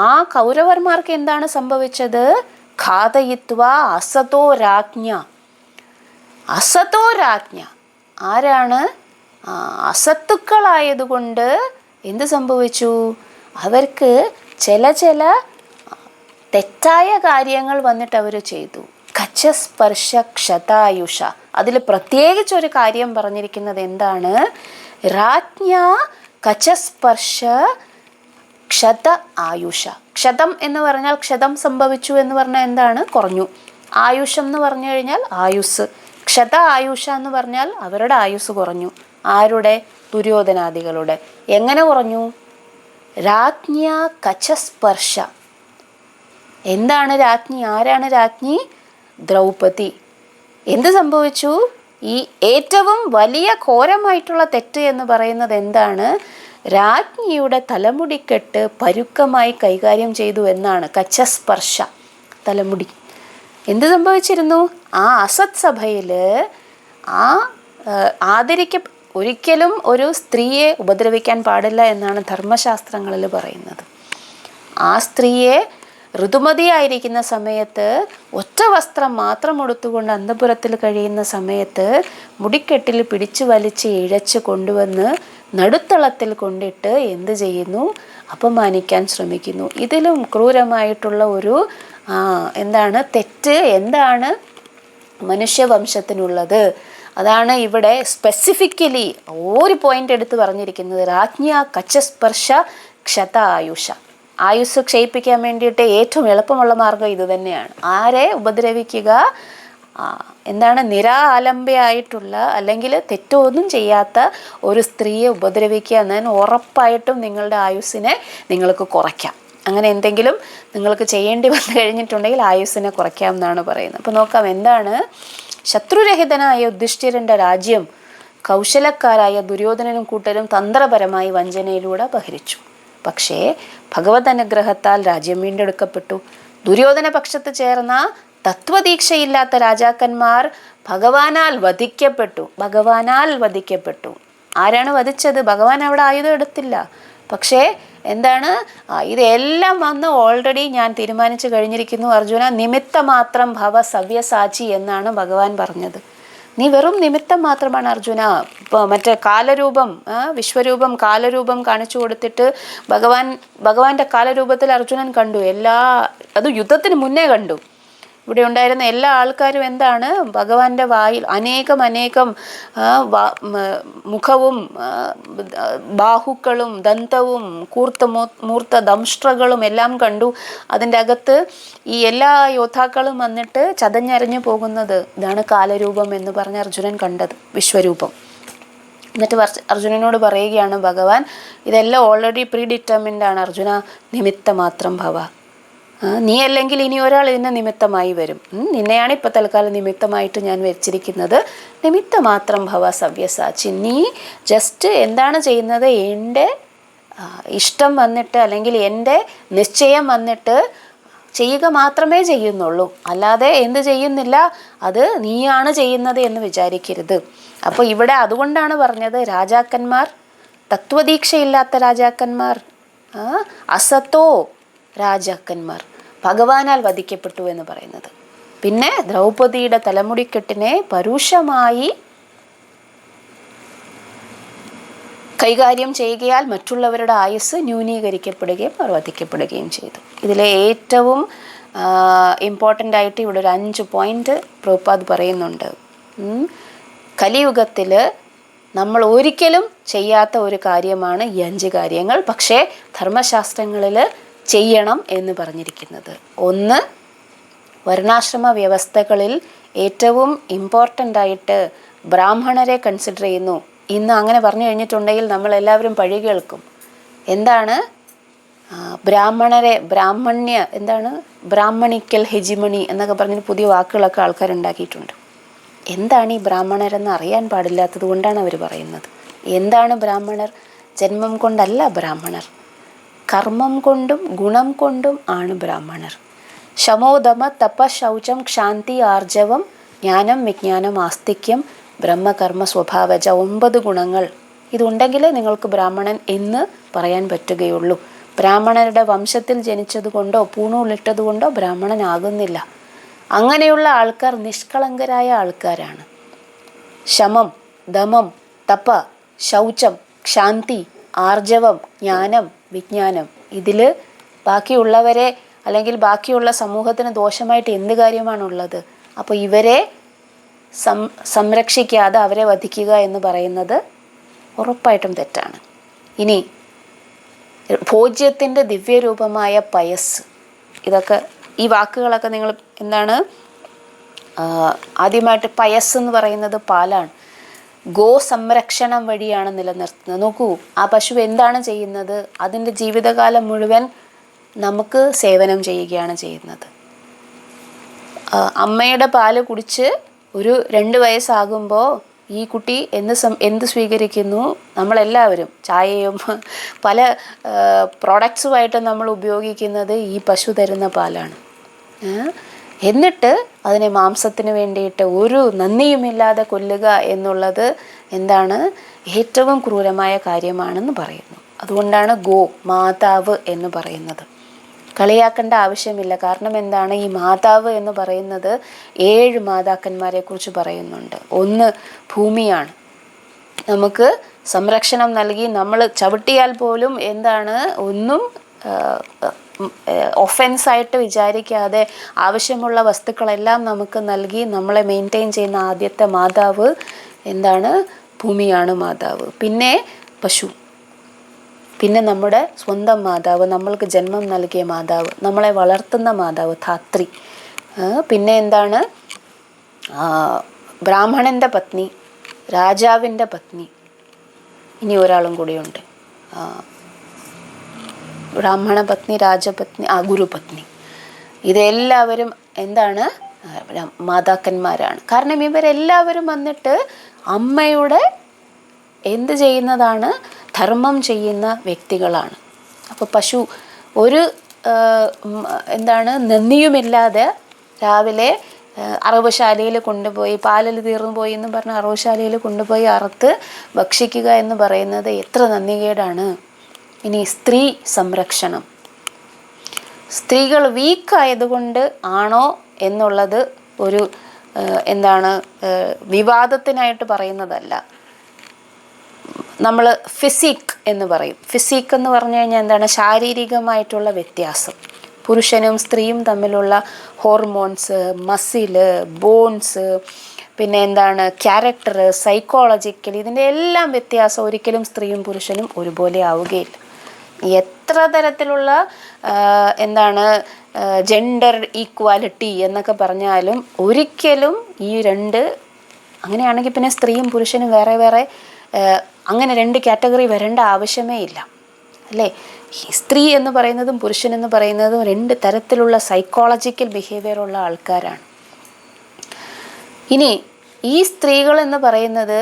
ആ കൗരവർമാർക്ക് എന്താണ് സംഭവിച്ചത്? ഘാതയിത്വ അസതോ രാജ്ഞ. അസതോ രാജ്ഞ ആരാണ്? അസത്തുക്കളായതുകൊണ്ട് എന്ത് സംഭവിച്ചു? അവർക്ക് ചില തെറ്റായ കാര്യങ്ങൾ വന്നിട്ട് അവർ ചെയ്തു. കച സ്പർശ ക്ഷതായുഷ. അതിൽ പ്രത്യേകിച്ചൊരു കാര്യം പറഞ്ഞിരിക്കുന്നത് എന്താണ്? രാജ്ഞ കച സ്പർശ ക്ഷത ആയുഷ. ക്ഷതം എന്ന് പറഞ്ഞാൽ ക്ഷതം സംഭവിച്ചു എന്ന് പറഞ്ഞാൽ എന്താണ്? കുറഞ്ഞു. ആയുഷം എന്ന് പറഞ്ഞു കഴിഞ്ഞാൽ ആയുസ്. ക്ഷത ആയുഷ എന്ന് പറഞ്ഞാൽ അവരുടെ ആയുസ് കുറഞ്ഞു. ആരുടെ? ദുര്യോധനാദികളുടെ. എങ്ങനെ കുറഞ്ഞു? രാജ്ഞ കച സ്പർശ. എന്താണ് രാജ്ഞി? ആരാണ് രാജ്ഞി? ദ്രൗപദി. എന്ത് സംഭവിച്ചു? ഈ ഏറ്റവും വലിയ ഘോരമായിട്ടുള്ള തെറ്റ് എന്ന് പറയുന്നത് എന്താണ്? രാജ്ഞിയുടെ തലമുടിക്കെട്ട് പരുക്കമായി കൈകാര്യം ചെയ്തു എന്നാണ്. കച സ്പർശ, തലമുടി. എന്ത് സംഭവിച്ചിരുന്നു? ആ അസത് സഭയിൽ ഒരിക്കലും ഒരു സ്ത്രീയെ ഉപദ്രവിക്കാൻ പാടില്ല എന്നാണ് ധർമ്മശാസ്ത്രങ്ങളിൽ പറയുന്നത്. ആ സ്ത്രീയെ ഋതുമതിയായിരിക്കുന്ന സമയത്ത് ഒറ്റ വസ്ത്രം മാത്രം ഉടുത്തുകൊണ്ട് അന്തഃപുരത്തിൽ കഴിയുന്ന സമയത്ത് മുടിക്കെട്ടിൽ പിടിച്ചു വലിച്ച് ഇഴച്ച് കൊണ്ടുവന്ന് നടുത്തളത്തിൽ കൊണ്ടിട്ട് എന്ത് ചെയ്യുന്നു? അപമാനിക്കാൻ ശ്രമിക്കുന്നു. ഇതിലും ക്രൂരമായിട്ടുള്ള ഒരു തെറ്റ് എന്താണ് മനുഷ്യവംശത്തിനുള്ളത്? അതാണ് ഇവിടെ സ്പെസിഫിക്കലി ഒരു പോയിന്റ് എടുത്ത് പറഞ്ഞിരിക്കുന്നത്. രാജ്ഞ കച സ്പർശ ക്ഷത ആയുഷ. ആയുസ് ക്ഷയിപ്പിക്കാൻ വേണ്ടിയിട്ട് ഏറ്റവും എളുപ്പമുള്ള മാർഗം ഇത് തന്നെയാണ്. ആരെ ഉപദ്രവിക്കുക? നിരാലംബയായിട്ടുള്ള അല്ലെങ്കിൽ തെറ്റൊന്നും ചെയ്യാത്ത ഒരു സ്ത്രീയെ ഉപദ്രവിക്കുക എന്നാൽ ഉറപ്പായിട്ടും നിങ്ങളുടെ ആയുസ്സിനെ നിങ്ങൾക്ക് കുറയ്ക്കാം. അങ്ങനെ എന്തെങ്കിലും നിങ്ങൾക്ക് ചെയ്യേണ്ടി വന്നു കഴിഞ്ഞിട്ടുണ്ടെങ്കിൽ ആയുസ്സിനെ കുറയ്ക്കാം എന്നാണ് പറയുന്നത്. അപ്പോൾ നോക്കാം എന്താണ്. ശത്രുരഹിതനായ യുധിഷ്ഠിരൻ്റെ രാജ്യം കൗശലക്കാരായ ദുര്യോധനനും കൂട്ടരും തന്ത്രപരമായി വഞ്ചനയിലൂടെ അപഹരിച്ചു. പക്ഷേ ഭഗവത് അനുഗ്രഹത്താൽ രാജ്യം വീണ്ടെടുക്കപ്പെട്ടു. ദുര്യോധന പക്ഷത്ത് ചേർന്ന തത്വദീക്ഷയില്ലാത്ത രാജാക്കന്മാർ ഭഗവാനാൽ വധിക്കപ്പെട്ടു. ആരാണ് വധിച്ചത്? ഭഗവാൻ അവിടെ ആയുധം എടുത്തില്ല. പക്ഷേ ഇതെല്ലാം വന്ന് ഓൾറെഡി ഞാൻ തീരുമാനിച്ചു കഴിഞ്ഞിരിക്കുന്നു അർജുന. നിമിത്തം മാത്രം ഭവ സവ്യസാചി എന്നാണ് ഭഗവാൻ പറഞ്ഞത്. നീ വെറും നിമിത്തം മാത്രമാണ് അർജുന. മറ്റേ കാലരൂപം, വിശ്വരൂപം, കാലരൂപം കാണിച്ചു കൊടുത്തിട്ട് ഭഗവാന്റെ കാലരൂപത്തിൽ അർജുനൻ കണ്ടു. അത് യുദ്ധത്തിന് മുന്നേ കണ്ടു. ഇവിടെ ഉണ്ടായിരുന്ന എല്ലാ ആൾക്കാരും ഭഗവാന്റെ വായിൽ അനേകം മുഖവും ബാഹുക്കളും ദന്തവും മൂർത്ത ദംഷ്ട്രകളും എല്ലാം കണ്ടു. അതിൻ്റെ അകത്ത് ഈ എല്ലാ യോദ്ധാക്കളും വന്നിട്ട് ചതഞ്ഞരഞ്ഞു പോകുന്നത്. ഇതാണ് കാലരൂപം എന്ന് പറഞ്ഞ് അർജുനൻ കണ്ടത്, വിശ്വരൂപം. എന്നിട്ട് അർജുനനോട് പറയുകയാണ് ഭഗവാൻ, ഇതെല്ലാം ഓൾറെഡി പ്രീ ഡിറ്റർമിൻഡ് ആണ് അർജുന, നിമിത്ത മാത്രം ഭവ. നീ അല്ലെങ്കിൽ ഇനി ഒരാൾ ഇതിൻ്റെ നിമിത്തമായി വരും. നിന്നെയാണ് ഇപ്പോൾ തൽക്കാലം നിമിത്തമായിട്ട് ഞാൻ വെച്ചിരിക്കുന്നത്. നിമിത്ത മാത്രം ഭവ സവ്യസാച്ചി. നീ ജസ്റ്റ് എന്താണ് ചെയ്യുന്നത്, എൻ്റെ ഇഷ്ടം വന്നിട്ട് അല്ലെങ്കിൽ എൻ്റെ നിശ്ചയം വന്നിട്ട് ചെയ്യുക മാത്രമേ ചെയ്യുന്നുള്ളൂ, അല്ലാതെ എന്ത് ചെയ്യുന്നില്ല, അത് നീയാണ് ചെയ്യുന്നത് എന്ന് വിചാരിക്കരുത്. അപ്പോൾ ഇവിടെ അതുകൊണ്ടാണ് പറഞ്ഞത്, രാജാക്കന്മാർ, തത്വദീക്ഷയില്ലാത്ത രാജാക്കന്മാർ, അസത്തോ രാജാക്കന്മാർ ഭഗവാനാൽ വധിക്കപ്പെട്ടു എന്ന് പറയുന്നത്. പിന്നെ ദ്രൗപദിയുടെ തലമുടിക്കെട്ടിനെ പരുഷമായി കൈകാര്യം ചെയ്യുകയാൽ മറ്റുള്ളവരുടെ ആയുസ് ന്യൂനീകരിക്കപ്പെടുകയും വധിക്കപ്പെടുകയും ചെയ്തു. ഇതിലെ ഏറ്റവും ഇമ്പോർട്ടൻ്റ് ആയിട്ട് ഇവിടെ ഒരു 5 പോയിന്റ് പ്രഭുപാദ് പറയുന്നുണ്ട്. കലിയുഗത്തിൽ നമ്മൾ ഒരിക്കലും ചെയ്യാത്ത ഒരു കാര്യമാണ് ഈ 5 കാര്യങ്ങൾ. പക്ഷേ ധർമ്മശാസ്ത്രങ്ങളിൽ ചെയ്യണം എന്ന് പറഞ്ഞിരിക്കുന്നത്. 1, വർണ്ണാശ്രമ വ്യവസ്ഥകളിൽ ഏറ്റവും ഇമ്പോർട്ടൻ്റ് ആയിട്ട് ബ്രാഹ്മണരെ കൺസിഡർ ചെയ്യുന്നു. ഇന്ന് അങ്ങനെ പറഞ്ഞു കഴിഞ്ഞിട്ടുണ്ടെങ്കിൽ നമ്മളെല്ലാവരും പഴി കേൾക്കും. എന്താണ് ബ്രാഹ്മണിക്കൽ ഹെജിമണി എന്നൊക്കെ പറഞ്ഞിട്ട് പുതിയ വാക്കുകളൊക്കെ ആൾക്കാരുണ്ടാക്കിയിട്ടുണ്ട്. എന്താണ് ഈ ബ്രാഹ്മണരെന്ന് അറിയാൻ പാടില്ലാത്തത് കൊണ്ടാണ് അവർ പറയുന്നത്. എന്താണ് ബ്രാഹ്മണർ? ജന്മം കൊണ്ടല്ല ബ്രാഹ്മണർ, കർമ്മം കൊണ്ടും ഗുണം കൊണ്ടും ആണ് ബ്രാഹ്മണർ. ശമോദമ തപ ശൗചം ക്ഷാന്തി ആർജവം ജ്ഞാനം വിജ്ഞാനം ആസ്തിക്യം ബ്രഹ്മകർമ്മ സ്വഭാവജ 9 ഗുണങ്ങൾ. ഇതുണ്ടെങ്കിലേ നിങ്ങൾക്ക് ബ്രാഹ്മണൻ എന്ന് പറയാൻ പറ്റുകയുള്ളൂ. ബ്രാഹ്മണരുടെ വംശത്തിൽ ജനിച്ചതുകൊണ്ടോ പൂണൂലിട്ടതുകൊണ്ടോ ബ്രാഹ്മണനാകുന്നില്ല. അങ്ങനെയുള്ള ആൾക്കാർ നിഷ്കളങ്കരായ ആൾക്കാരാണ്. ശമം, ദമം, തപ, ശൗചം, ക്ഷാന്തി, ആർജവം, ജ്ഞാനം, വിജ്ഞാനം. ഇതിൽ ബാക്കിയുള്ളവരെ അല്ലെങ്കിൽ ബാക്കിയുള്ള സമൂഹത്തിന് ദോഷമായിട്ട് എന്ത് കാര്യമാണുള്ളത്? അപ്പോൾ ഇവരെ സംരക്ഷിക്കാതെ അവരെ വധിക്കുക എന്ന് പറയുന്നത് ഉറപ്പായിട്ടും തെറ്റാണ്. ഇനി ഭോജ്യത്തിൻ്റെ ദിവ്യരൂപമായ പയസ്, ഇതൊക്കെ ഈ വാക്കുകളൊക്കെ നിങ്ങൾ എന്താണ് ആദ്യമായിട്ട് പയസ് എന്ന് പറയുന്നത് പാലാണ്. ഗോ സംരക്ഷണം വഴിയാണ് നിലനിർത്തുന്നത്. നോക്കൂ, ആ പശു എന്താണ് ചെയ്യുന്നത്? അതിൻ്റെ ജീവിതകാലം മുഴുവൻ നമുക്ക് സേവനം ചെയ്യുകയാണ് ചെയ്യുന്നത്. അമ്മയുടെ പാല് കുടിച്ച് ഒരു 2 വയസ്സാകുമ്പോൾ ഈ കുട്ടി എന്ത് സ്വീകരിക്കുന്നു? നമ്മളെല്ലാവരും ചായയും പല പ്രോഡക്ട്സുമായിട്ട് നമ്മൾ ഉപയോഗിക്കുന്നത് ഈ പശു തരുന്ന പാലാണ്. എന്നിട്ട് അതിനെ മാംസത്തിന് വേണ്ടിയിട്ട് ഒരു നന്ദിയുമില്ലാതെ കൊല്ലുക എന്നുള്ളത് എന്താണ്? ഏറ്റവും ക്രൂരമായ കാര്യമാണെന്ന് പറയുന്നു. അതുകൊണ്ടാണ് ഗോ മാതാവ് എന്ന് പറയുന്നത്. കളിയാക്കേണ്ട ആവശ്യമില്ല. കാരണം എന്താണ്? ഈ മാതാവ് എന്ന് പറയുന്നത് 7 മാതാക്കന്മാരെ കുറിച്ച് പറയുന്നുണ്ട്. 1 ഭൂമിയാണ്. നമുക്ക് സംരക്ഷണം നൽകി, നമ്മൾ ചവിട്ടിയാൽ പോലും എന്താണ് ഒന്നും ഒഫൻസായിട്ട് വിചാരിക്കാതെ ആവശ്യമുള്ള വസ്തുക്കളെല്ലാം നമുക്ക് നൽകി നമ്മളെ മെയിൻറ്റെയിൻ ചെയ്യുന്ന ആദ്യത്തെ മാതാവ് എന്താണ്? ഭൂമിയാണ് മാതാവ്. പിന്നെ പശു, പിന്നെ നമ്മുടെ സ്വന്തം മാതാവ്, നമ്മൾക്ക് ജന്മം നൽകിയ മാതാവ്, നമ്മളെ വളർത്തുന്ന മാതാവ് ധാത്രി. പിന്നെ എന്താണ്? ബ്രാഹ്മണൻ്റെ പത്നി, രാജാവിൻ്റെ പത്നി, ഇനി ഒരാളും കൂടിയുണ്ട്. ബ്രാഹ്മണ പത്നി, രാജപത്നി, ഗുരുപത്നി. ഇതെല്ലാവരും എന്താണ്? മാതാക്കന്മാരാണ്. കാരണം ഇവരെല്ലാവരും വന്നിട്ട് അമ്മയുടെ എന്ത് ചെയ്യുന്നതാണ്? ധർമ്മം ചെയ്യുന്ന വ്യക്തികളാണ്. അപ്പോൾ പശു ഒരു എന്താണ് നന്ദിയുമില്ലാതെ രാവിലെ അറവുശാലയിൽ കൊണ്ടുപോയി, പാലിൽ തീർന്നു പോയി എന്ന് പറഞ്ഞ് അറവുശാലയിൽ കൊണ്ടുപോയി അറുത്ത് ഭക്ഷിക്കുക എന്ന് പറയുന്നത് എത്ര നന്ദികേടാണ്. ഇനി സ്ത്രീ സംരക്ഷണം. സ്ത്രീകൾ വീക്കായതുകൊണ്ട് ആണോ എന്നുള്ളത് ഒരു എന്താണ് വിവാദത്തിനായിട്ട് പറയുന്നതല്ല. നമ്മൾ ഫിസിക് എന്ന് പറയും. ഫിസിക് എന്ന് പറഞ്ഞു കഴിഞ്ഞാൽ എന്താണ്? ശാരീരികമായിട്ടുള്ള വ്യത്യാസം. പുരുഷനും സ്ത്രീയും തമ്മിലുള്ള ഹോർമോൺസ്, മസില്, ബോൺസ്, പിന്നെ എന്താണ് ക്യാരക്ടർ, സൈക്കോളജിക്കൽ, ഇതിൻ്റെ എല്ലാം വ്യത്യാസം. ഒരിക്കലും സ്ത്രീയും പുരുഷനും ഒരുപോലെ ആവുകയില്ല. എത്ര തരത്തിലുള്ള എന്താണ് ജെൻഡർ ഈക്വാലിറ്റി എന്നൊക്കെ പറഞ്ഞാലും ഒരിക്കലും ഈ 2 അങ്ങനെയാണെങ്കിൽ പിന്നെ സ്ത്രീയും പുരുഷനും വേറെ വേറെ അങ്ങനെ രണ്ട് കാറ്റഗറി വരേണ്ട ആവശ്യമേ ഇല്ല അല്ലേ. സ്ത്രീ എന്ന് പറയുന്നതും പുരുഷൻ എന്ന് പറയുന്നതും രണ്ട് തരത്തിലുള്ള സൈക്കോളജിക്കൽ ബിഹേവിയർ ഉള്ള ആൾക്കാരാണ്. ഇനി ഈ സ്ത്രീകൾ എന്ന് പറയുന്നത്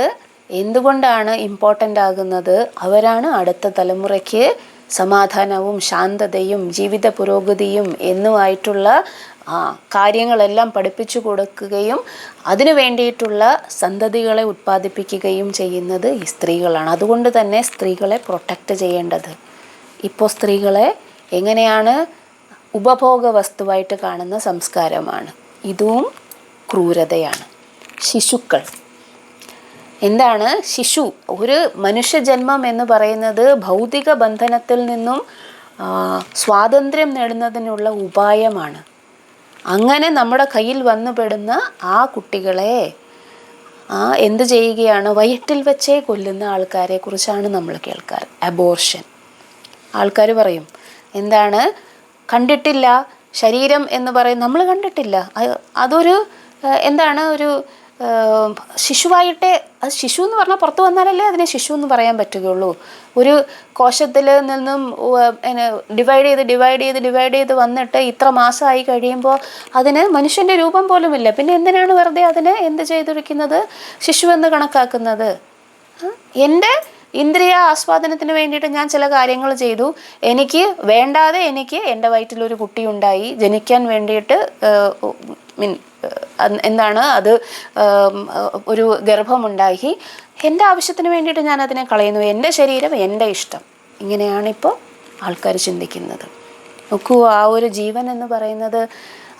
എന്തുകൊണ്ടാണ് ഇമ്പോർട്ടൻ്റ് ആകുന്നത്? അവരാണ് അടുത്ത തലമുറയ്ക്ക് സമാധാനവും ശാന്തതയും ജീവിത പുരോഗതിയും എന്നുമായിട്ടുള്ള കാര്യങ്ങളെല്ലാം പഠിപ്പിച്ചു കൊടുക്കുകയും അതിനു വേണ്ടിയിട്ടുള്ള സന്തതികളെ ഉത്പാദിപ്പിക്കുകയും ചെയ്യുന്നത് ഈ സ്ത്രീകളാണ്. അതുകൊണ്ട് തന്നെ സ്ത്രീകളെ പ്രൊട്ടക്റ്റ് ചെയ്യേണ്ടത്. ഇപ്പോൾ സ്ത്രീകളെ എങ്ങനെയാണ് ഉപഭോഗ വസ്തുവായിട്ട് കാണുന്ന സംസ്കാരമാണ്. ഇതും ക്രൂരതയാണ്. ശിശുക്കൾ എന്താണ്? ശിശു ഒരു മനുഷ്യജന്മം എന്ന് പറയുന്നത് ഭൗതിക ബന്ധനത്തിൽ നിന്നും സ്വാതന്ത്ര്യം നേടുന്നതിനുള്ള ഉപായമാണ്. അങ്ങനെ നമ്മുടെ കയ്യിൽ വന്നുപെടുന്ന ആ കുട്ടികളെ എന്ത് ചെയ്യുകയാണ്? വയറ്റിൽ വെച്ചേ കൊല്ലുന്ന ആൾക്കാരെ കുറിച്ചാണ് നമ്മൾ കേൾക്കാറ്. അബോർഷൻ. ആൾക്കാർ പറയും എന്താണ്, കണ്ടിട്ടില്ല ശരീരം എന്ന് പറയും, നമ്മൾ കണ്ടിട്ടില്ല. അതൊരു എന്താണ്, ഒരു ശിശുവായിട്ടേ, അത് ശിശു എന്ന് പറഞ്ഞാൽ പുറത്ത് വന്നാലല്ലേ അതിനെ ശിശു എന്ന് പറയാൻ പറ്റുകയുള്ളൂ. ഒരു കോശത്തിൽ നിന്നും ഡിവൈഡ് ചെയ്ത് വന്നിട്ട് ഇത്ര മാസമായി കഴിയുമ്പോൾ അതിന് മനുഷ്യൻ്റെ രൂപം പോലുമില്ല. പിന്നെ എന്തിനാണ് വെറുതെ അതിനെ എന്ത് ചെയ്തിരിക്കുന്നത്, ശിശു എന്ന് കണക്കാക്കുന്നത്? എൻ്റെ ഇന്ദ്രിയ ആസ്വാദനത്തിന് വേണ്ടിയിട്ട് ഞാൻ ചില കാര്യങ്ങൾ ചെയ്തു. എനിക്ക് വേണ്ടാതെ എനിക്ക് എൻ്റെ വയറ്റിലൊരു കുട്ടി ഉണ്ടായി, ജനിക്കാൻ വേണ്ടിയിട്ട് എന്താണ് അത് ഒരു ഗർഭമുണ്ടാക്കി, എൻ്റെ ആവശ്യത്തിന് വേണ്ടിയിട്ട് ഞാൻ അതിനെ കളയുന്നു. എൻ്റെ ശരീരം, എൻ്റെ ഇഷ്ടം. ഇങ്ങനെയാണിപ്പോൾ ആൾക്കാർ ചിന്തിക്കുന്നത്. നോക്കൂ, ആ ഒരു ജീവൻ എന്ന് പറയുന്നത്,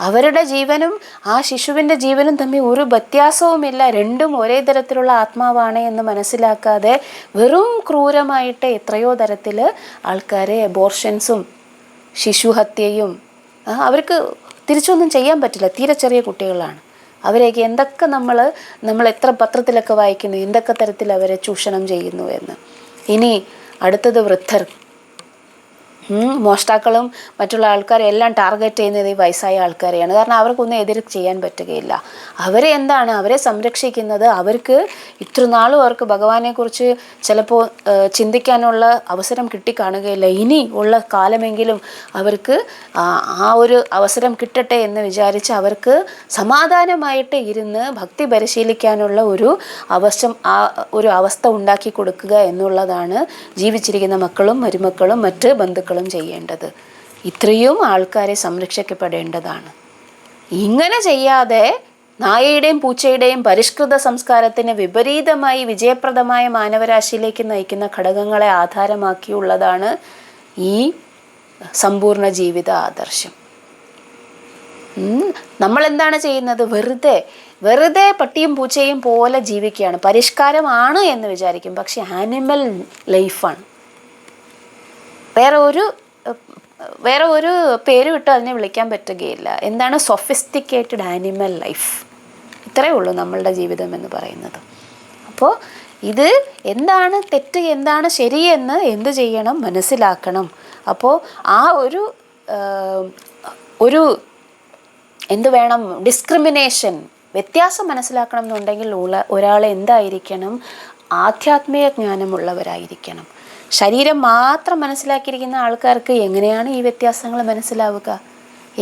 അവരുടെ ജീവനും ആ ശിശുവിൻ്റെ ജീവനും തമ്മിൽ ഒരു വ്യത്യാസവുമില്ല. രണ്ടും ഒരേ തരത്തിലുള്ള ആത്മാവാണ് എന്ന് മനസ്സിലാക്കാതെ വെറും ക്രൂരമായിട്ട് എത്രയോ തരത്തിൽ ആൾക്കാരെ അബോർഷൻസും ശിശുഹത്യയും, അവർക്ക് തിരിച്ചൊന്നും ചെയ്യാൻ പറ്റില്ല. തീരെ ചെറിയ കുട്ടികളാണ്. അവരെയൊക്കെ എന്തൊക്കെ നമ്മൾ എത്ര പത്രത്തിലൊക്കെ വായിക്കുന്നു, എന്തൊക്കെ തരത്തിൽ അവരെ ചൂഷണം ചെയ്യുന്നു എന്ന്. ഇനി അടുത്തത് വൃദ്ധർ. മോഷ്ടാക്കളും മറ്റുള്ള ആൾക്കാരെ എല്ലാം ടാർഗറ്റ് ചെയ്യുന്നത് ഈ വയസ്സായ ആൾക്കാരെയാണ്. കാരണം അവർക്കൊന്നും എതിര് ചെയ്യാൻ പറ്റുകയില്ല. അവരെ സംരക്ഷിക്കുന്നത്, അവർക്ക് ഇത്ര നാളും അവർക്ക് ഭഗവാനെക്കുറിച്ച് ചിലപ്പോൾ ചിന്തിക്കാനുള്ള അവസരം കിട്ടിക്കാണുകയില്ല. ഇനി ഉള്ള കാലമെങ്കിലും അവർക്ക് ആ ഒരു അവസരം കിട്ടട്ടെ എന്ന് വിചാരിച്ച് അവർക്ക് സമാധാനമായിട്ട് ഇരുന്ന് ഭക്തി പരിശീലിക്കാനുള്ള ഒരു അവസ്ഥ ഉണ്ടാക്കി കൊടുക്കുക എന്നുള്ളതാണ് ജീവിച്ചിരിക്കുന്ന മക്കളും മരുമക്കളും മറ്റ് ബന്ധുക്കളും ചെയ്യേണ്ടത്. ഇത്രയും ആൾക്കാരെ സംരക്ഷിക്കപ്പെടേണ്ടതാണ്. ഇങ്ങനെ ചെയ്യാതെ നായയുടെയും പൂച്ചയുടെയും പരിഷ്കൃത സംസ്കാരത്തിന് വിപരീതമായി വിജയപ്രദമായ മാനവരാശിയിലേക്ക് നയിക്കുന്ന ഘടകങ്ങളെ ആധാരമാക്കിയുള്ളതാണ് ഈ സമ്പൂർണ്ണ ജീവിത ആദർശം. നമ്മൾ എന്താണ് ചെയ്യുന്നത്? വെറുതെ പട്ടിയും പൂച്ചയും പോലെ ജീവിക്കുകയാണ്. പരിഷ്കാരമാണ് എന്ന് വിചാരിക്കും, പക്ഷെ ആനിമൽ ലൈഫാണ്. വേറെ ഒരു പേര് വിട്ട് അതിനെ വിളിക്കാൻ പറ്റുകയില്ല. എന്താണ്? Sophisticated animal life. ഇത്രയേ ഉള്ളൂ നമ്മളുടെ ജീവിതം എന്ന് പറയുന്നത്. അപ്പോൾ ഇത് എന്താണ് തെറ്റ്, എന്താണ് ശരിയെന്ന് എന്ത് ചെയ്യണം? മനസ്സിലാക്കണം. അപ്പോൾ ആ ഒരു എന്ത് വേണം? ഡിസ്ക്രിമിനേഷൻ, വ്യത്യാസം മനസ്സിലാക്കണം എന്നുണ്ടെങ്കിൽ ഒരാൾ എന്തായിരിക്കണം? ആധ്യാത്മിക ജ്ഞാനമുള്ളവരായിരിക്കണം. ശരീരം മാത്രം മനസ്സിലാക്കിയിരിക്കുന്ന ആൾക്കാർക്ക് എങ്ങനെയാണ് ഈ വ്യത്യാസങ്ങൾ മനസ്സിലാവുക?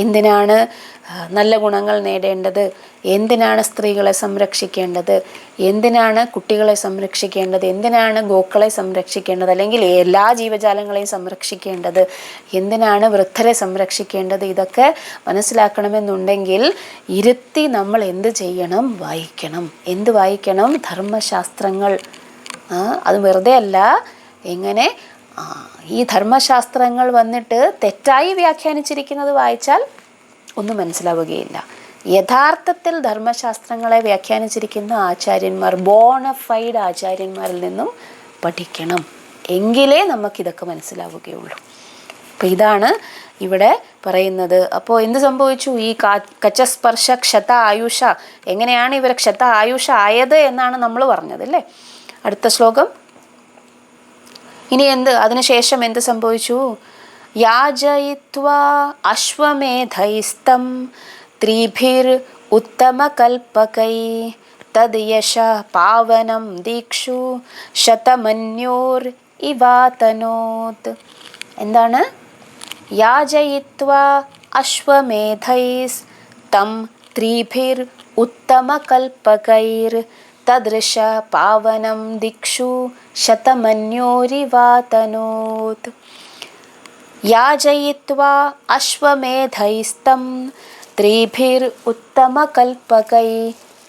എന്തിനാണ് നല്ല ഗുണങ്ങൾ നേടേണ്ടത്? എന്തിനാണ് സ്ത്രീകളെ സംരക്ഷിക്കേണ്ടത്? എന്തിനാണ് കുട്ടികളെ സംരക്ഷിക്കേണ്ടത്? എന്തിനാണ് ഗോക്കളെ സംരക്ഷിക്കേണ്ടത്? അല്ലെങ്കിൽ എല്ലാ ജീവജാലങ്ങളെയും സംരക്ഷിക്കേണ്ടത്? എന്തിനാണ് വൃദ്ധരെ സംരക്ഷിക്കേണ്ടത്? ഇതൊക്കെ മനസ്സിലാക്കണമെന്നുണ്ടെങ്കിൽ ഇരുത്തി നമ്മൾ എന്ത് ചെയ്യണം? വായിക്കണം. എന്ത് വായിക്കണം? ധർമ്മശാസ്ത്രങ്ങൾ. അത് വെറുതെ അല്ല. എങ്ങനെ ഈ ധർമ്മശാസ്ത്രങ്ങൾ വന്നിട്ട് തെറ്റായി വ്യാഖ്യാനിച്ചിരിക്കുന്നത് വായിച്ചാൽ ഒന്നും മനസ്സിലാവുകയില്ല. യഥാർത്ഥത്തിൽ ധർമ്മശാസ്ത്രങ്ങളെ വ്യാഖ്യാനിച്ചിരിക്കുന്ന ആചാര്യന്മാർ, ബോണഫൈഡ് ആചാര്യന്മാരിൽ നിന്നും പഠിക്കണം. എങ്കിലേ നമുക്കിതൊക്കെ മനസ്സിലാവുകയുള്ളൂ. അപ്പോൾ ഇതാണ് ഇവിടെ പറയുന്നത്. അപ്പോൾ എന്ത് സംഭവിച്ചു? ഈ കച്ചസ്പർശ ക്ഷത ആയുഷ, എങ്ങനെയാണ് ഇവർ ക്ഷത ആയുഷ ആയത് എന്നാണ് നമ്മൾ പറഞ്ഞത് അല്ലേ? അടുത്ത ശ്ലോകം. ഇനി അതിനുശേഷം എന്ത് സംഭവിച്ചു? യാജയിത്വാ അശ്വമേധൈസ്തം ത്രിഭിർ ഉത്തമകൽപകൈ തദ് യശ പാവനം ദീക്ഷു ശതമന്യോർ ഇവാതനോത്. എന്താണ്? യാജയിത്വാ അശ്വമേധൈസ് തം ത്രിഭിർ ഉത്തമകൽപകൈർ തദൃശ പാവനം ദിക്ഷു ശതമന്യോരിവാതനോത്. യാജയിത്വാ അശ്വമേധൈസ്തം ത്രിഭിർ ഉത്തമകൽപകൈ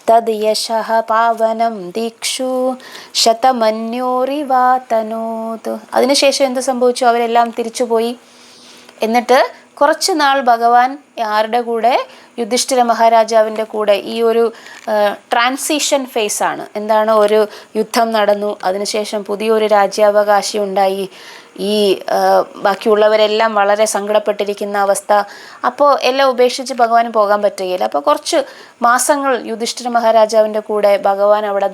തദ് യശഃ പാവനം ദീക്ഷു ശതമന്യോരിവാതനോത്. അതിനുശേഷം എന്ത് സംഭവിച്ചു? അവരെല്ലാം തിരിച്ചുപോയി. എന്നിട്ട് കുറച്ച് നാൾ ഭഗവാൻ ആരുടെ കൂടെ? യുധിഷ്ഠിര മഹാരാജാവിൻ്റെ കൂടെ. ഈ ഒരു ട്രാൻസിഷൻ ഫേസ് ആണ്. എന്താണ്? ഒരു യുദ്ധം നടന്നു, അതിനുശേഷം പുതിയൊരു രാജ്യാവകാശി ഉണ്ടായി, ഈ ബാക്കിയുള്ളവരെല്ലാം വളരെ സങ്കടപ്പെട്ടിരിക്കുന്ന അവസ്ഥ. അപ്പോൾ എല്ലാം ഉപേക്ഷിച്ച് ഭഗവാന് പോകാൻ പറ്റുകയില്ല. അപ്പോൾ കുറച്ച് മാസങ്ങൾ യുധിഷ്ഠിര മഹാരാജാവിൻ്റെ കൂടെ ഭഗവാൻ അവിടെ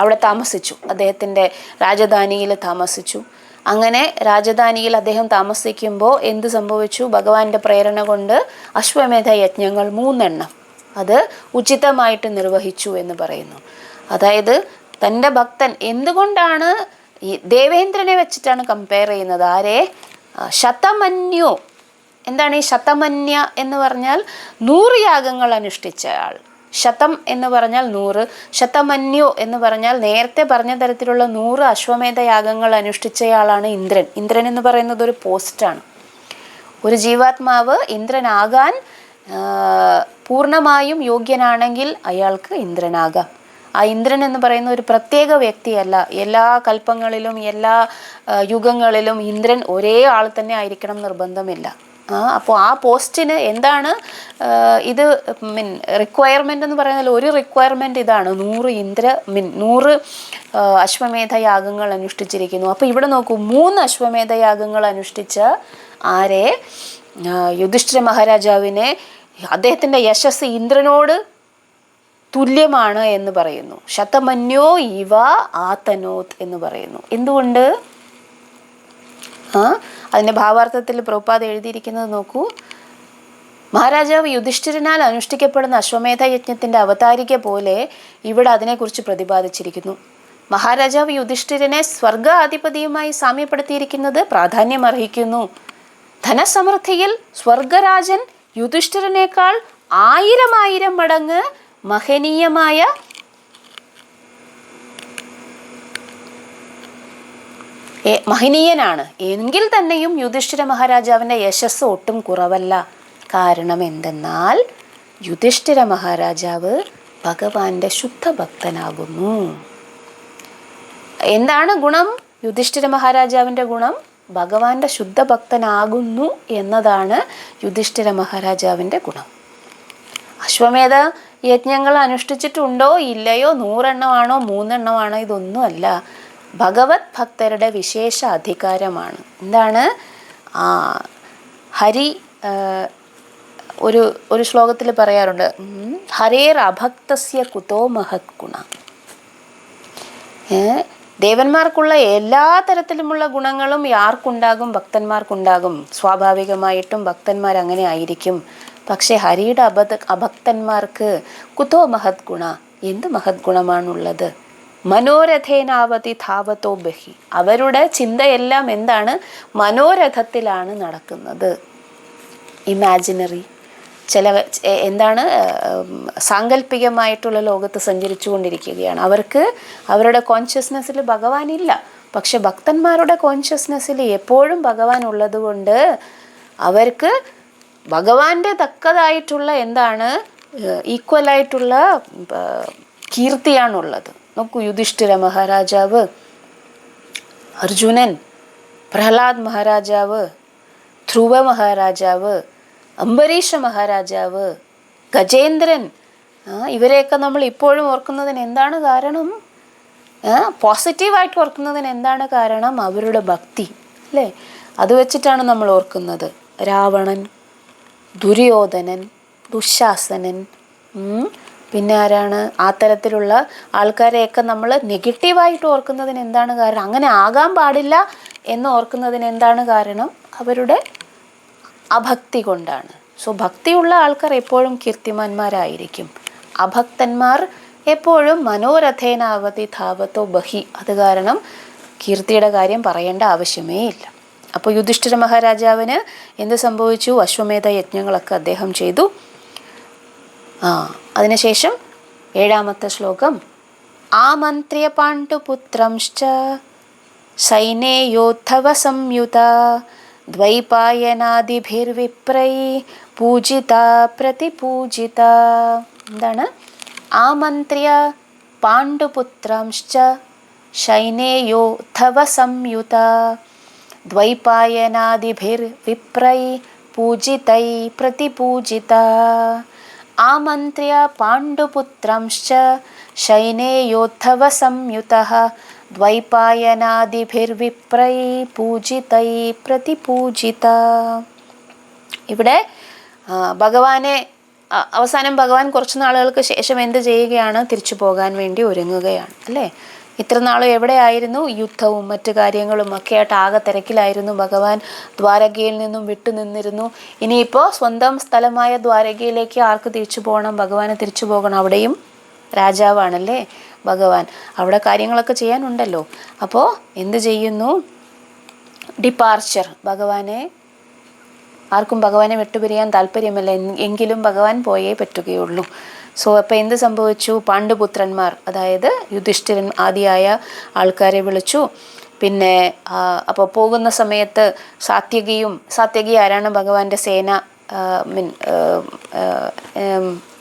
അവിടെ താമസിച്ചു. അദ്ദേഹത്തിൻ്റെ രാജധാനിയിൽ താമസിച്ചു. അങ്ങനെ രാജധാനിയിൽ അദ്ദേഹം താമസിക്കുമ്പോൾ എന്ത് സംഭവിച്ചു? ഭഗവാന്റെ പ്രേരണ കൊണ്ട് അശ്വമേധ യജ്ഞങ്ങൾ 3 അത് ഉചിതമായിട്ട് നിർവഹിച്ചു എന്ന് പറയുന്നു. അതായത് തൻ്റെ ഭക്തൻ എന്തുകൊണ്ടാണ് ഈ ദേവേന്ദ്രനെ വെച്ചിട്ടാണ് കമ്പയർ ചെയ്യുന്നത്. ആരെ? ശതമന്യു. എന്താണ് ഈ ശതമന്യ എന്ന് പറഞ്ഞാൽ? 100 യാഗങ്ങൾ അനുഷ്ഠിച്ചയാൾ. ശതം എന്ന് പറഞ്ഞാൽ 100, ശതമന്യു എന്ന് പറഞ്ഞാൽ നേരത്തെ പറഞ്ഞ തരത്തിലുള്ള 100 അശ്വമേധ യാഗങ്ങൾ അനുഷ്ഠിച്ചയാളാണ് ഇന്ദ്രൻ. ഇന്ദ്രൻ എന്ന് പറയുന്നത് ഒരു പോസ്റ്റാണ്. ഒരു ജീവാത്മാവ് ഇന്ദ്രനാകാൻ പൂർണ്ണമായും യോഗ്യനാണെങ്കിൽ അയാൾക്ക് ഇന്ദ്രനാകാം. ആ ഇന്ദ്രൻ എന്ന് പറയുന്ന ഒരു പ്രത്യേക വ്യക്തിയല്ല. എല്ലാ കൽപ്പങ്ങളിലും എല്ലാ യുഗങ്ങളിലും ഇന്ദ്രൻ ഒരേ ആൾ തന്നെ ആയിരിക്കണം നിർബന്ധമില്ല. അപ്പോൾ ആ പോസ്റ്റിന് എന്താണ് ഇത് റിക്വയർമെൻ്റ് എന്ന് പറയുന്നത്? ഒരു റിക്വയർമെൻറ്റ് ഇതാണ്, 100 അശ്വമേധ യാഗങ്ങൾ അനുഷ്ഠിച്ചിരിക്കുന്നു. അപ്പോൾ ഇവിടെ നോക്കൂ, 3 അശ്വമേധ യാഗങ്ങൾ അനുഷ്ഠിച്ച ആരെ? യുധിഷ്ഠിര മഹാരാജാവിനെ. അദ്ദേഹത്തിൻ്റെ യശസ് ഇന്ദ്രനോട് തുല്യമാണ് എന്ന് പറയുന്നു. ശതമന്യോ ഇവ ആതനോത് എന്ന് പറയുന്നു. എന്തുകൊണ്ട്? അതിൻ്റെ ഭാവാർത്ഥത്തിൽ പ്രഭുപാദ് എഴുതിയിരിക്കുന്നത് നോക്കൂ. മഹാരാജാവ് യുധിഷ്ഠിരനാൽ അനുഷ്ഠിക്കപ്പെടുന്ന അശ്വമേധ യജ്ഞത്തിൻ്റെ അവതാരിക പോലെ ഇവിടെ അതിനെക്കുറിച്ച് പ്രതിപാദിച്ചിരിക്കുന്നു. മഹാരാജാവ് യുധിഷ്ഠിരനെ സ്വർഗാധിപതിയുമായി സാമ്യപ്പെടുത്തിയിരിക്കുന്നത് പ്രാധാന്യമർഹിക്കുന്നു. ധനസമൃദ്ധിയിൽ സ്വർഗരാജൻ യുധിഷ്ഠിരനേക്കാൾ 1000 മടങ്ങ് മഹനീയമായ മഹനീയനാണ്. എങ്കിൽ തന്നെയും യുധിഷ്ഠിര മഹാരാജാവിൻ്റെ യശസ് ഒട്ടും കുറവല്ല. കാരണം എന്തെന്നാൽ യുധിഷ്ഠിര മഹാരാജാവ് ഭഗവാന്റെ ശുദ്ധഭക്തനാകുന്നു. എന്താണ് ഗുണം? യുധിഷ്ഠിര മഹാരാജാവിൻ്റെ ഗുണം ഭഗവാന്റെ ശുദ്ധഭക്തനാകുന്നു എന്നതാണ് യുധിഷ്ഠിര മഹാരാജാവിൻ്റെ ഗുണം. അശ്വമേധ യജ്ഞങ്ങൾ അനുഷ്ഠിച്ചിട്ടുണ്ടോ ഇല്ലയോ, 100 എണ്ണമാണോ 3 എണ്ണമാണോ, ഇതൊന്നുമല്ല. ഭഗവത് ഭക്തരുടെ വിശേഷ അധികാരമാണ്. എന്താണ്? ഹരി ഒരു ശ്ലോകത്തിൽ പറയാറുണ്ട്, ഹരേർ അഭക്തസ്യ കുതോ മഹത് ഗുണ. ദേവന്മാർക്കുള്ള എല്ലാ തരത്തിലുമുള്ള ഗുണങ്ങളും ആർക്കുണ്ടാകും? ഭക്തന്മാർക്കുണ്ടാകും. സ്വാഭാവികമായിട്ടും ഭക്തന്മാർ അങ്ങനെ ആയിരിക്കും. പക്ഷേ ഹരിയുടെ അഭക്തന്മാർക്ക് കുതോ മഹത് ഗുണ, എന്ത് മഹത് ഗുണമാണുള്ളത്? മനോരഥേനാവതി ധാവതോ ബഹി. അവരുടെ ചിന്തയെല്ലാം എന്താണ്? മനോരഥത്തിലാണ് നടക്കുന്നത്. ഇമാജിനറി എന്താണ് സാങ്കല്പികമായിട്ടുള്ള ലോകത്ത് സഞ്ചരിച്ചു കൊണ്ടിരിക്കുകയാണ്. അവർക്ക് അവരുടെ കോൺഷ്യസ്നെസ്സിൽ ഭഗവാനില്ല. പക്ഷെ ഭക്തന്മാരുടെ കോൺഷ്യസ്നെസ്സിൽ എപ്പോഴും ഭഗവാൻ ഉള്ളത് കൊണ്ട് അവർക്ക് ഭഗവാന്റെ തക്കതായിട്ടുള്ള എന്താണ് ഈക്വലായിട്ടുള്ള കീർത്തിയാണുള്ളത്. നോക്കൂ, യുധിഷ്ഠിര മഹാരാജാവ്, അർജുനൻ, പ്രഹ്ലാദ് മഹാരാജാവ്, ധ്രുവ മഹാരാജാവ്, അംബരീഷ മഹാരാജാവ്, ഗജേന്ദ്രൻ, ഇവരെയൊക്കെ നമ്മൾ ഇപ്പോഴും ഓർക്കുന്നതിന് എന്താണ് കാരണം? പോസിറ്റീവായിട്ട് ഓർക്കുന്നതിന് എന്താണ് കാരണം? അവരുടെ ഭക്തി അല്ലേ? അത് വെച്ചിട്ടാണ് നമ്മൾ ഓർക്കുന്നത്. രാവണൻ, ദുര്യോധനൻ, ദുശാസനൻ, പിന്നെ ആരാണ്? ആ തരത്തിലുള്ള ആൾക്കാരെയൊക്കെ നമ്മൾ നെഗറ്റീവായിട്ട് ഓർക്കുന്നതിന് എന്താണ് കാരണം? അങ്ങനെ ആകാൻ പാടില്ല എന്ന് ഓർക്കുന്നതിന് എന്താണ് കാരണം? അവരുടെ അഭക്തി കൊണ്ടാണ്. സോ ഭക്തിയുള്ള ആൾക്കാർ എപ്പോഴും കീർത്തിമാന്മാരായിരിക്കും. അഭക്തന്മാർ എപ്പോഴും മനോരഥേനാവതി ധാവത്തോ ബഹി. അത് കാരണം കീർത്തിയുടെ കാര്യം പറയേണ്ട ആവശ്യമേ ഇല്ല. അപ്പോൾ യുധിഷ്ഠിര മഹാരാജാവിന് എന്ത് സംഭവിച്ചു? അശ്വമേധ യജ്ഞങ്ങളൊക്കെ അദ്ദേഹം ചെയ്തു. അതിനുശേഷം 7ാമത്തെ ശ്ലോകം, ആമന്ത്ര്യ പാണ്ഡുപുത്രംശ്ച സൈനേ യോദ്ധവ സംയുത ദ്വൈപായനാദിഭിർവിപ്രൈ പൂജിത പ്രതിപൂജിത. എന്താണ്? ആമന്ത്ര്യ പാണ്ഡുപുത്രംശ്ച സൈനേ യോദ്ധവ സംയുത ദ്വൈപായനാദിഭിർവിപ്രൈ പൂജിതൈ പ്രതിപൂജിത. ആമന്ത്ര്യ പാണ്ഡുപുത്രംശ്ച സൈനേ യോദ്ധവ സംയുതഃ ദ്വൈപായനാദിഭിർവിപ്രൈ പൂജിതൈ പ്രതിപൂജിത. ഇവിടെ ഭഗവാനെ അവസാനം ഭഗവാൻ കുറച്ച് നാളുകൾക്ക് ശേഷം എന്ത് ചെയ്യുകയാണ്? തിരിച്ചു പോകാൻ വേണ്ടി ഒരുങ്ങുകയാണ് അല്ലേ? ഇത്ര നാളും എവിടെയായിരുന്നു? യുദ്ധവും മറ്റു കാര്യങ്ങളും ഒക്കെ ആയിട്ട് ആകെ തിരക്കിലായിരുന്നു ഭഗവാൻ. ദ്വാരകയിൽ നിന്നും വിട്ടു നിന്നിരുന്നു. ഇനിയിപ്പോൾ സ്വന്തം സ്ഥലമായ ദ്വാരകയിലേക്ക് ആർക്ക് തിരിച്ചു പോകണം? ഭഗവാന് തിരിച്ചു പോകണം. അവിടെയും രാജാവാണല്ലേ ഭഗവാൻ, അവിടെ കാര്യങ്ങളൊക്കെ ചെയ്യാനുണ്ടല്ലോ. അപ്പോൾ എന്ത് ചെയ്യുന്നു? ഡിപ്പാർച്ചർ. ആർക്കും ഭഗവാനെ വിട്ടുപിരിയാൻ താല്പര്യമല്ല, എങ്കിലും ഭഗവാൻ പോയേ പറ്റുകയുള്ളൂ. സോ അപ്പോൾ എന്ത് സംഭവിച്ചു? പാണ്ഡുപുത്രന്മാർ, അതായത് യുധിഷ്ഠിരൻ ആദിയായ ആൾക്കാരെ വിളിച്ചു. പിന്നെ അപ്പോൾ പോകുന്ന സമയത്ത് സാത്യകി ആരാണ്? ഭഗവാന്റെ സേന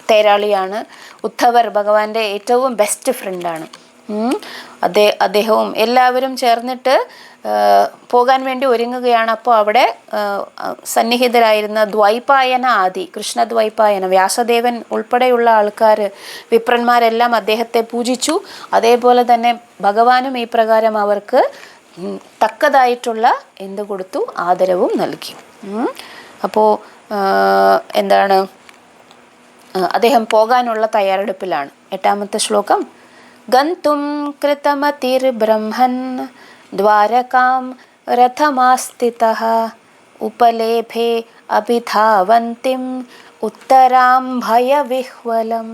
തേരാളിയാണ്. ഉദ്ധവർ ഭഗവാന്റെ ഏറ്റവും ബെസ്റ്റ് ഫ്രണ്ടാണ്. അദ്ദേഹവും എല്ലാവരും ചേർന്നിട്ട് പോകാൻ വേണ്ടി ഒരുങ്ങുകയാണ്. അപ്പോൾ അവിടെ സന്നിഹിതരായിരുന്ന ദ്വൈപായന ആദി, കൃഷ്ണദ്വൈപായന, വ്യാസദേവൻ ഉൾപ്പെടെയുള്ള ആൾക്കാർ, വിപ്രന്മാരെല്ലാം അദ്ദേഹത്തെ പൂജിച്ചു. അതേപോലെ തന്നെ ഭഗവാനും ഈ പ്രകാരം അവർക്ക് തക്കതായിട്ടുള്ള എന്ത് കൊടുത്തു? ആദരവും നൽകി. അപ്പോൾ എന്താണ്? അദ്ദേഹം പോകാനുള്ള തയ്യാറെടുപ്പിലാണ്. 8ാമത്തെ ശ്ലോകം, ഗന്തും കൃതമതിർബ്രഹ്മൻ ദ്വാരകാം രഥമാസ്ഥിതഃ ഉപലേഭേ അഭിധാവന്തിം ഉത്തരാം ഭയവിഹ്വലം.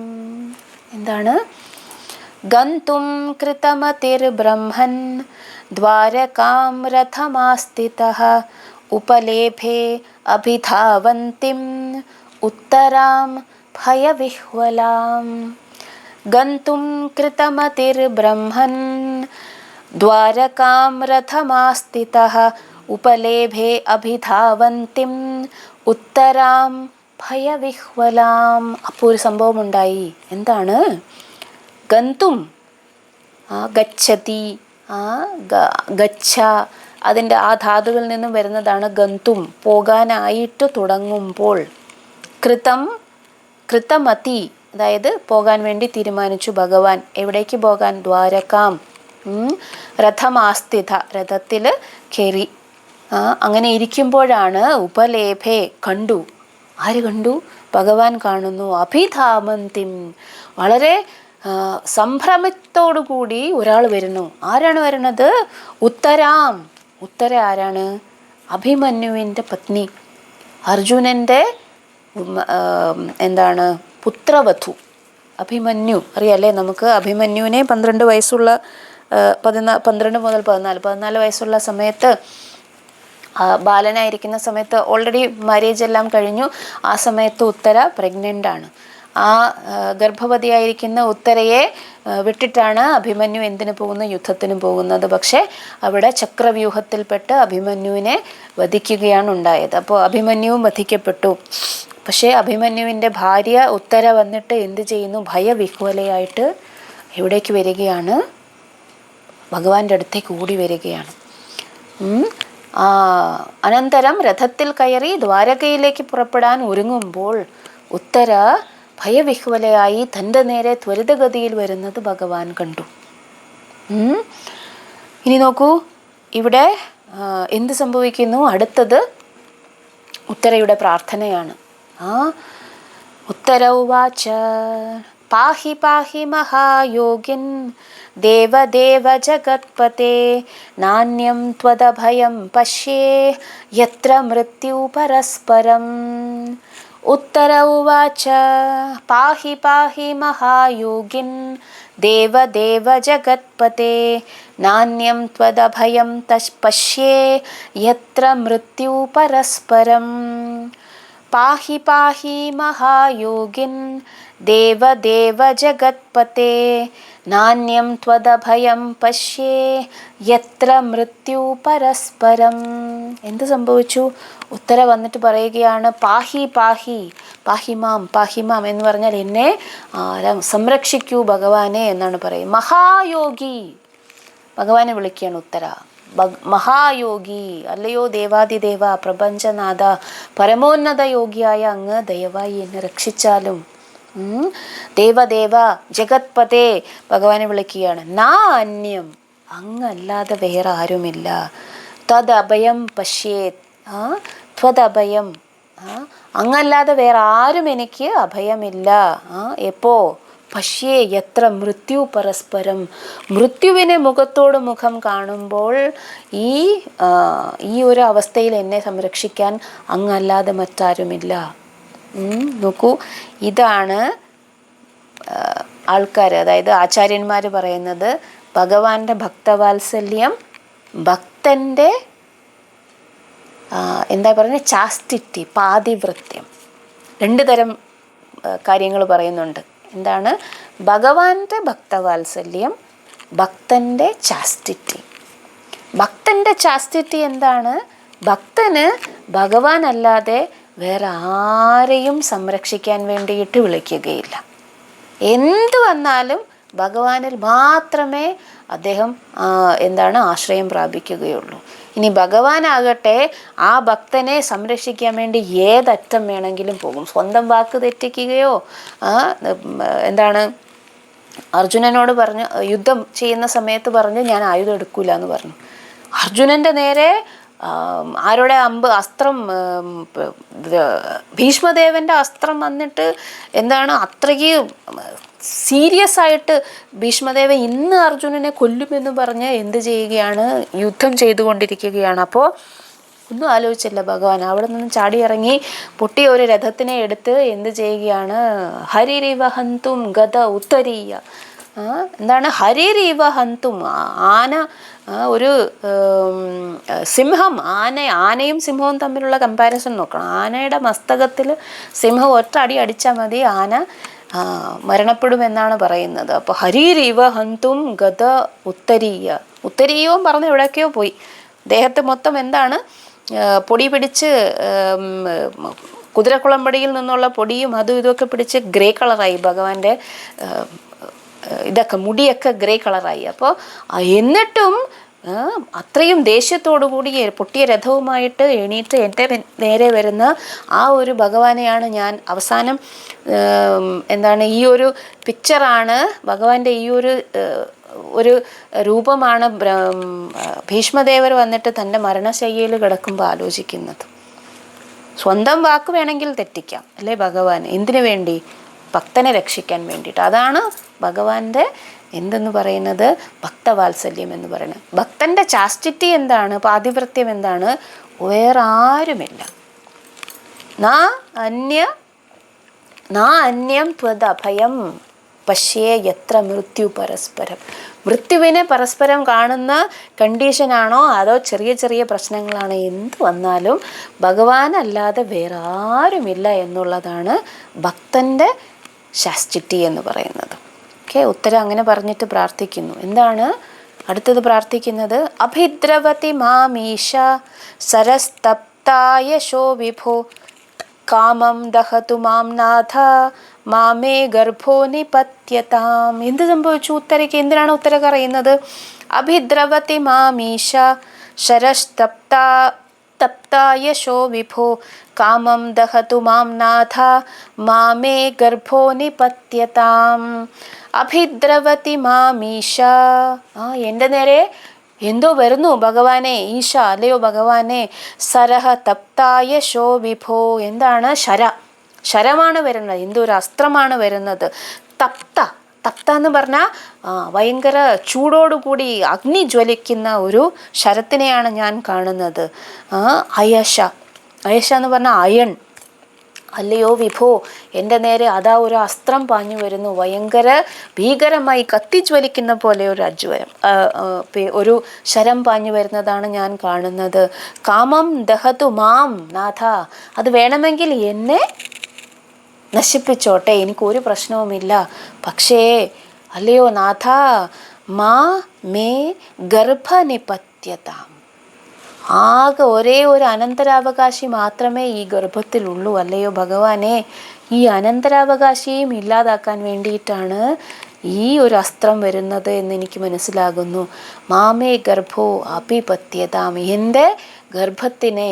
എന്താണ്? ഗന്തും കൃതമതിർബ്രഹ്മൻ ദ്വാരകാം രഥമാസ്ഥിതഃ ഉപലേഭേ അഭിധാവന്തിം ഉത്തരാം ഭയവിഹ്വലാം. ഗന്തും കൃതമതിർബ്രഹ്മൻ ദ്വാരകാം രഥമാസ്ഥിതഃ ഉപലേഭേ അഭിധാവന്തിം ഉത്തരാം ഭയവിഹ്വലാം. അപ്പോൾ ഒരു സംഭവം ഉണ്ടായി. എന്താണ്? ഗന്തും, ഗച്ഛതി, ഗച്ഛ, അതിൻ്റെ ആ ധാതുവിൽ നിന്നും വരുന്നതാണ് ഗന്തും, പോകാനായിട്ട് തുടങ്ങുമ്പോൾ. കൃതമതി, അതായത് പോകാൻ വേണ്ടി തീരുമാനിച്ചു ഭഗവാൻ. എവിടേക്ക് പോകാൻ? ദ്വാരകാം. രഥമാസ്ഥിത, രഥത്തിൽ കയറി. അങ്ങനെ ഇരിക്കുമ്പോഴാണ് ഉപലേഭേ, കണ്ടു. ആര് കണ്ടു? ഭഗവാൻ കാണുന്നു. അഭിധാമന്തിം, വളരെ സംഭ്രമത്തോടുകൂടി ഒരാൾ വരുന്നു. ആരാണ് വരുന്നത്? ഉത്തരാം. ഉത്തര ആരാണ്? അഭിമന്യുവിൻ്റെ പത്നി, അർജുനൻ്റെ എന്താണ് പുത്രവധു. അഭിമന്യു അറിയാലേ നമുക്ക്. അഭിമന്യുവിനെ 12 വയസ്സുള്ള 12 മുതൽ 14 വയസ്സുള്ള സമയത്ത്, ബാലനായിരിക്കുന്ന സമയത്ത്, ഓൾറെഡി മാരേജ് എല്ലാം കഴിഞ്ഞു. ആ സമയത്ത് ഉത്തര പ്രഗ്നൻ്റ് ആണ്. ആ ഗർഭവതിയായിരിക്കുന്ന ഉത്തരയെ വിട്ടിട്ടാണ് അഭിമന്യു എന്തിനു പോകുന്നു? യുദ്ധത്തിന് പോകുന്നത്. പക്ഷേ അവിടെ ചക്രവ്യൂഹത്തിൽപ്പെട്ട് അഭിമന്യുവിനെ വധിക്കുകയാണ് ഉണ്ടായത്. അപ്പോൾ അഭിമന്യുവും വധിക്കപ്പെട്ടു. പക്ഷേ അഭിമന്യുവിൻ്റെ ഭാര്യ ഉത്തര വന്നിട്ട് എന്ത് ചെയ്യുന്നു? ഭയവിഹ്വലയായിട്ട് എവിടേക്ക് വരികയാണ്? ഭഗവാന്റെ അടുത്തേക്ക് ഓടി വരികയാണ്. അനന്തരം രഥത്തിൽ കയറി ദ്വാരകയിലേക്ക് പുറപ്പെടാൻ ഒരുങ്ങുമ്പോൾ ഉത്തര ഭയവിഹ്വലയായി തൻ്റെ നേരെ ത്വരിതഗതിയിൽ വരുന്നത് ഭഗവാൻ കണ്ടു. ഇനി നോക്കൂ, ഇവിടെ എന്ത് സംഭവിക്കുന്നു? അടുത്തത് ഉത്തരയുടെ പ്രാർത്ഥനയാണ്. ഉത്തര ഉവാച പാഹി പാഹി മഹായോഗിൻ ദേവദേവ ജഗത്പതേ നാന്യം ത്വദഭയം പശ്യേ യത്ര മൃത്യു പരസ്പരം. ഉത്തര ഉവാച പാഹി പാഹി മഹായോഗിൻ ദേവദേവ ജഗത്പതേ നാന്യം ത്വദഭയം പശ്യേ യത്ര മൃത്യു പരസ്പരം. പാഹി പാഹി മഹായോഗിൻ ദേവദേവ ജഗത്പതേ നാന്യം ത്വദഭയം പശ്യേ യത്ര മൃത്യു പരസ്പരം. എന്ത് സംഭവിച്ചു? ഉത്തര വന്നിട്ട് പറയുകയാണ്, പാഹി പാഹി പാഹിമാം പാഹിമാം എന്ന് പറഞ്ഞാൽ എന്നെ സംരക്ഷിക്കൂ ഭഗവാനെ എന്നാണ് പറയുക. മഹായോഗി, ഭഗവാനെ വിളിക്കുകയാണ് ഉത്തര. മഹായോഗി, അല്ലയോ ദേവാദിദേവ പ്രപഞ്ചനാഥ പരമോന്നത യോഗിയായ അങ്ങ് ദയവായി എന്നെ രക്ഷിച്ചാലും. ദേവദേവ ജഗത്പതേ, ഭഗവാനെ വിളിക്കുകയാണ്. നാ അന്യം, അങ്ങല്ലാതെ വേറെ ആരുമില്ല. ത്വദഭയം പശ്യേത്, ത്വദഭയം, അങ്ങല്ലാതെ വേറെ ആരും എനിക്ക് അഭയമില്ല. എപ്പോ? പശ്യേ എത്ര മൃത്യു പരസ്പരം, മൃത്യുവിനെ മുഖത്തോട് മുഖം കാണുമ്പോൾ ഈ ഒരു അവസ്ഥയിൽ എന്നെ സംരക്ഷിക്കാൻ അങ്ങല്ലാതെ മറ്റാരുമില്ല. നോക്കൂ, ഇതാണ് ആൾക്കാർ, അതായത് ആചാര്യന്മാർ പറയുന്നത് ഭഗവാന്റെ ഭക്തവാത്സല്യം, ഭക്തന്റെ എന്താ പറയുക, ചാസ്റ്റിറ്റി, പാതിവൃത്യം, രണ്ട് തരം കാര്യങ്ങൾ പറയുന്നുണ്ട്. എന്താണ്? ഭഗവാന്റെ ഭക്തവാത്സല്യം, ഭക്തന്റെ ചാസ്റ്റിറ്റി. ഭക്തന്റെ ചാസ്റ്റിറ്റി എന്താണ്? ഭക്തന് ഭഗവാൻ അല്ലാതെ വേറെ ആരെയും സംരക്ഷിക്കാൻ വേണ്ടിയിട്ട് വിളിക്കുകയില്ല. എന്തു വന്നാലും ഭഗവാനിൽ മാത്രമേ അദ്ദേഹം ആശ്രയം പ്രാപിക്കുകയുള്ളൂ. ഇനി ഭഗവാനാകട്ടെ ആ ഭക്തനെ സംരക്ഷിക്കാൻ വേണ്ടി ഏതറ്റം വേണമെങ്കിലും പോകും. സ്വന്തം വാക്ക് തെറ്റിക്കുകയോ അർജുനനോട് പറഞ്ഞു, യുദ്ധം ചെയ്യുന്ന സമയത്ത് പറഞ്ഞു ഞാൻ ആയുധം എടുക്കൂല എന്ന് പറഞ്ഞു. അർജുനന്റെ നേരെ ആരുടെ അസ്ത്രം, ഭീഷ്മദേവന്റെ അസ്ത്രം വന്നിട്ട് അത്രയ്ക്ക് സീരിയസ് ആയിട്ട് ഭീഷ്മദേവൻ ഇന്ന് അർജുനനെ കൊല്ലുമെന്ന് പറഞ്ഞ് എന്ത് ചെയ്യുകയാണ്? യുദ്ധം ചെയ്തുകൊണ്ടിരിക്കുകയാണ്. അപ്പോൾ ഒന്നും ആലോചിച്ചില്ല ഭഗവാൻ. അവിടെ നിന്ന് ചാടിയിറങ്ങി പൊട്ടിയ ഒരു രഥത്തിനെ എടുത്ത് എന്ത് ചെയ്യുകയാണ്? ഹരിരിവ ഹന്തും ഗത ഉത്തരീയ. ഹരിരിവ ഹന്തും, ആന ഒരു സിംഹം, ആനയും സിംഹവും തമ്മിലുള്ള കമ്പാരിസൺ നോക്കണം. ആനയുടെ മസ്തകത്തിൽ സിംഹം ഒറ്റ അടി അടിച്ചാൽ മതി, ആന മരണപ്പെടുമെന്നാണ് പറയുന്നത്. അപ്പോൾ ഹരിരിവ ഹന്തും ഗത ഉത്തരീയ, ഉത്തരീയവും പറഞ്ഞ് എവിടേക്കോ പോയി. ദേഹത്ത് മൊത്തം പൊടി പിടിച്ച്, കുതിരക്കുളമ്പടിയിൽ നിന്നുള്ള പൊടിയും അതും ഇതൊക്കെ പിടിച്ച് ഗ്രേ കളറായി. ഭഗവാന്റെ മുടിയൊക്കെ ഗ്രേ കളറായി. അപ്പോൾ എന്നിട്ടും അത്രയും ദേഷ്യത്തോടു കൂടി പൊട്ടിയ രഥവുമായിട്ട് എണീറ്റ് എൻ്റെ നേരെ വരുന്ന ആ ഒരു ഭഗവാനെയാണ് ഞാൻ അവസാനം ഈ ഒരു പിക്ചറാണ്, ഭഗവാന്റെ ഈ ഒരു രൂപമാണ് ഭീഷ്മദേവർ വന്നിട്ട് തൻ്റെ മരണശയ്യയിൽ കിടക്കുമ്പോൾ ആലോചിക്കുന്നത്. സ്വന്തം വാക്ക് വേണമെങ്കിൽ തെറ്റിക്കാം അല്ലേ ഭഗവാൻ, എന്തിനു വേണ്ടി? ഭക്തനെ രക്ഷിക്കാൻ വേണ്ടിയിട്ട്. അതാണ് ഭഗവാന്റെ എന്തെന്ന് പറയുന്നത്? ഭക്തവാത്സല്യം എന്ന് പറയുന്നത്. ഭക്തന്റെ ചാസ്റ്റിറ്റി എന്താണ്? പാതിവൃത്യം എന്താണ്? വേറെ ആരുമില്ല. നാ അന്യം ത്വദഭയം പശ്യേ യത്ര മൃത്യു പരസ്പരം. മൃത്യുവിനെ പരസ്പരം കാണുന്ന കണ്ടീഷനാണോ അതോ ചെറിയ ചെറിയ പ്രശ്നങ്ങളാണ്? എന്ത് വന്നാലും ഭഗവാൻ അല്ലാതെ വേറെ ആരുമില്ല എന്നുള്ളതാണ് ഭക്തന്റെ ചാസ്റ്റിറ്റി എന്ന് പറയുന്നത്. ഉത്തരം അങ്ങനെ പറഞ്ഞിട്ട് പ്രാർത്ഥിക്കുന്നു. എന്താണ് അടുത്തത് പ്രാർത്ഥിക്കുന്നത്? അഭിദ്രവതി മാമീശ സരസ്തപ്തായശോ വിഭോ കാമം ദഹതു മാം നാഥ മാമേ ഗർഭോ നിപത്യതാം. എന്ത് സംഭവിച്ചു ഉത്തരയ്ക്ക്? എന്തിനാണ് ഉത്തരക്ക് അറിയുന്നത്? അഭിദ്രവതി മാമീശ ശരസ്തപ്തായശോ വിഭോ കാമം ദഹതു മാം നാഥ മാമേ ഗർഭോ നിപത്യതാം. അഭിദ്രവതി മാമീശ, എൻ്റെ നേരെ എന്തോ വരുന്നു ഭഗവാനെ. ഈശ അല്ലയോ ഭഗവാനെ. സരഹ തപ്തായ ശോ വിഭോ, എന്താണ്? ശരമാണ് വരുന്നത്. എന്തോ ഒരു അസ്ത്രമാണ് വരുന്നത്. തപ്ത എന്ന് പറഞ്ഞാൽ ഭയങ്കര ചൂടോടുകൂടി അഗ്നി ജ്വലിക്കുന്ന ഒരു ശരത്തിനെയാണ് ഞാൻ കാണുന്നത്. അയശ എന്ന് പറഞ്ഞാൽ അല്ലയോ വിഭോ, എൻ്റെ നേരെ അതാ ഒരു അസ്ത്രം പാഞ്ഞു വരുന്നു, ഭയങ്കര ഭീകരമായി കത്തിജ്വലിക്കുന്ന പോലെ ഒരു ഒരു ശരം പാഞ്ഞു വരുന്നതാണ് ഞാൻ കാണുന്നത്. കാമം ദഹതു മാം നാഥ, അത് വേണമെങ്കിൽ എന്നെ നശിപ്പിച്ചോട്ടെ, എനിക്കൊരു പ്രശ്നവുമില്ല. പക്ഷേ അല്ലയോ നാഥ, മാ മേ ഗർഭനിപത്യതാം, ആകെ ഒരേ ഒരു അനന്തരാവകാശി മാത്രമേ ഈ ഗർഭത്തിലുള്ളൂ. അല്ലയോ ഭഗവാനെ, ഈ അനന്തരാവകാശിയും ഇല്ലാതാക്കാൻ വേണ്ടിയിട്ടാണ് ഈ ഒരു അസ്ത്രം വരുന്നത് എന്നെനിക്ക് മനസ്സിലാകുന്നു. മാമേ ഗർഭോ അപിപത്യതാം, എൻ്റെ ഗർഭത്തിനെ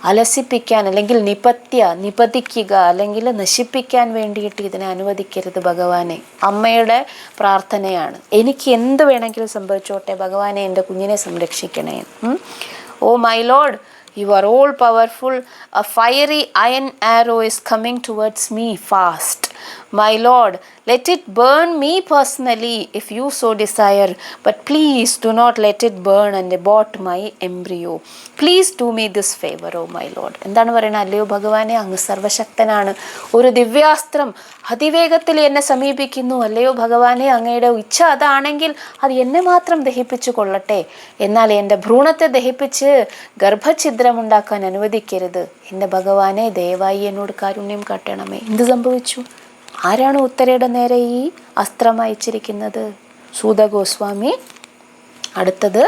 അലസിപ്പിക്കാൻ അല്ലെങ്കിൽ നിപതിക്കുക അല്ലെങ്കിൽ നശിപ്പിക്കാൻ വേണ്ടിയിട്ട് ഇതിനെ അനുവദിക്കരുത് ഭഗവാനെ. അമ്മയുടെ പ്രാർത്ഥനയാണ്, എനിക്ക് എന്ത് വേണമെങ്കിലും സംഭവിച്ചോട്ടെ ഭഗവാനെ, എൻ്റെ കുഞ്ഞിനെ സംരക്ഷിക്കണേ. Oh my lord, you are all powerful. A fiery iron arrow is coming towards me fast. My Lord, let it burn me personally if you so desire, but please do not let it burn and abort my embryo. Please do me this favor, oh my Lord. എന്താണ് പറയുന്നത്? അല്ലയോ ഭഗവാനെ, അങ്ങ് സർവശക്തനാണ്. ഒരു ദിവ്യാസ്ത്രം അതിവേഗത്തിൽ എന്നെ സമീപിക്കുന്നു. അല്ലയോ ഭഗവാനെ, അങ്ങയുടെ ഇച്ഛ അതാണെങ്കിൽ അത് എന്നെ മാത്രം ദഹിപ്പിച്ചു കൊള്ളട്ടെ, എന്നാൽ എൻ്റെ ഭ്രൂണത്തെ ദഹിപ്പിച്ച് ഗർഭഛിദ്രമുണ്ടാക്കാൻ അനുവദിക്കരുത്. എൻ്റെ ഭഗവാനെ, ദയവായി എന്നോട് കാരുണ്യം കാട്ടണമേ. എന്ത് സംഭവിച്ചു? ആരാണ് ഉത്തരയുടെ നേരെ ഈ അസ്ത്രം അയച്ചിരിക്കുന്നത്? സൂത ഗോസ്വാമി അടുത്തത്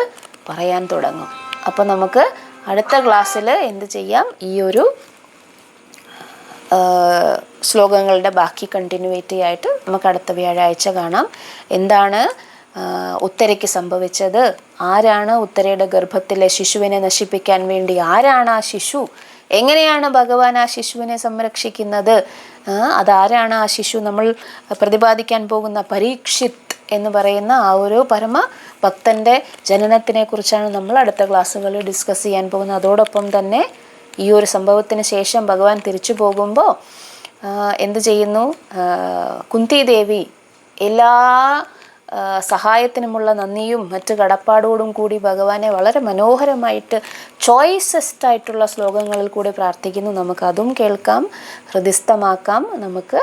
പറയാൻ തുടങ്ങും. അപ്പോൾ നമുക്ക് അടുത്ത ക്ലാസ്സിൽ എന്ത് ചെയ്യാം, ഈ ഒരു ശ്ലോകങ്ങളുടെ ബാക്കി കണ്ടിന്യൂവേറ്റി ആയിട്ട് നമുക്ക് അടുത്ത വ്യാഴാഴ്ച കാണാം. എന്താണ് ഉത്തരയ്ക്ക് സംഭവിച്ചത്? ആരാണ് ഉത്തരയുടെ ഗർഭത്തിലെ ശിശുവിനെ നശിപ്പിക്കാൻ വേണ്ടി? ആരാണ് ആ ശിശു? എങ്ങനെയാണ് ഭഗവാൻ ആ ശിശുവിനെ സംരക്ഷിക്കുന്നത്? അതാരാണ് ആ ശിശു? നമ്മൾ പ്രതിപാദിക്കാൻ പോകുന്ന പരീക്ഷിത് എന്ന് പറയുന്ന ആ ഒരു പരമ ഭക്തൻ്റെ ജനനത്തിനെ കുറിച്ചാണ് നമ്മൾ അടുത്ത ക്ലാസ്സുകളിൽ ഡിസ്കസ് ചെയ്യാൻ പോകുന്നത്. അതോടൊപ്പം തന്നെ ഈ ഒരു സംഭവത്തിന് ശേഷം ഭഗവാൻ തിരിച്ചു പോകുമ്പോൾ എന്ത് ചെയ്യുന്നു? കുന്തി ദേവി എല്ലാ സഹായത്തിനുമുള്ള നന്ദിയും മറ്റ് കടപ്പാടോടും കൂടി ഭഗവാനെ വളരെ മനോഹരമായിട്ട് ചോയ്സസ്റ്റ് ആയിട്ടുള്ള ശ്ലോകങ്ങളിൽ കൂടി പ്രാർത്ഥിക്കുന്നു. നമുക്കതും കേൾക്കാം, ഹൃദിസ്ഥമാക്കാം. നമുക്ക്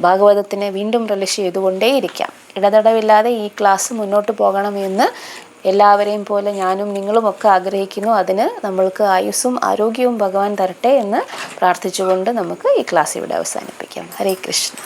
ഭാഗവതത്തിനെ വീണ്ടും റിലീസ് ചെയ്തുകൊണ്ടേയിരിക്കാം. ഇടതടവില്ലാതെ ഈ ക്ലാസ് മുന്നോട്ട് പോകണമെന്ന് എല്ലാവരെയും പോലെ ഞാനും നിങ്ങളുമൊക്കെ ആഗ്രഹിക്കുന്നു. അതിന് നമ്മൾക്ക് ആയുസ്സും ആരോഗ്യവും ഭഗവാൻ തരട്ടെ എന്ന് പ്രാർത്ഥിച്ചുകൊണ്ട് നമുക്ക് ഈ ക്ലാസ് ഇവിടെ അവസാനിപ്പിക്കാം. ഹരേ കൃഷ്ണ.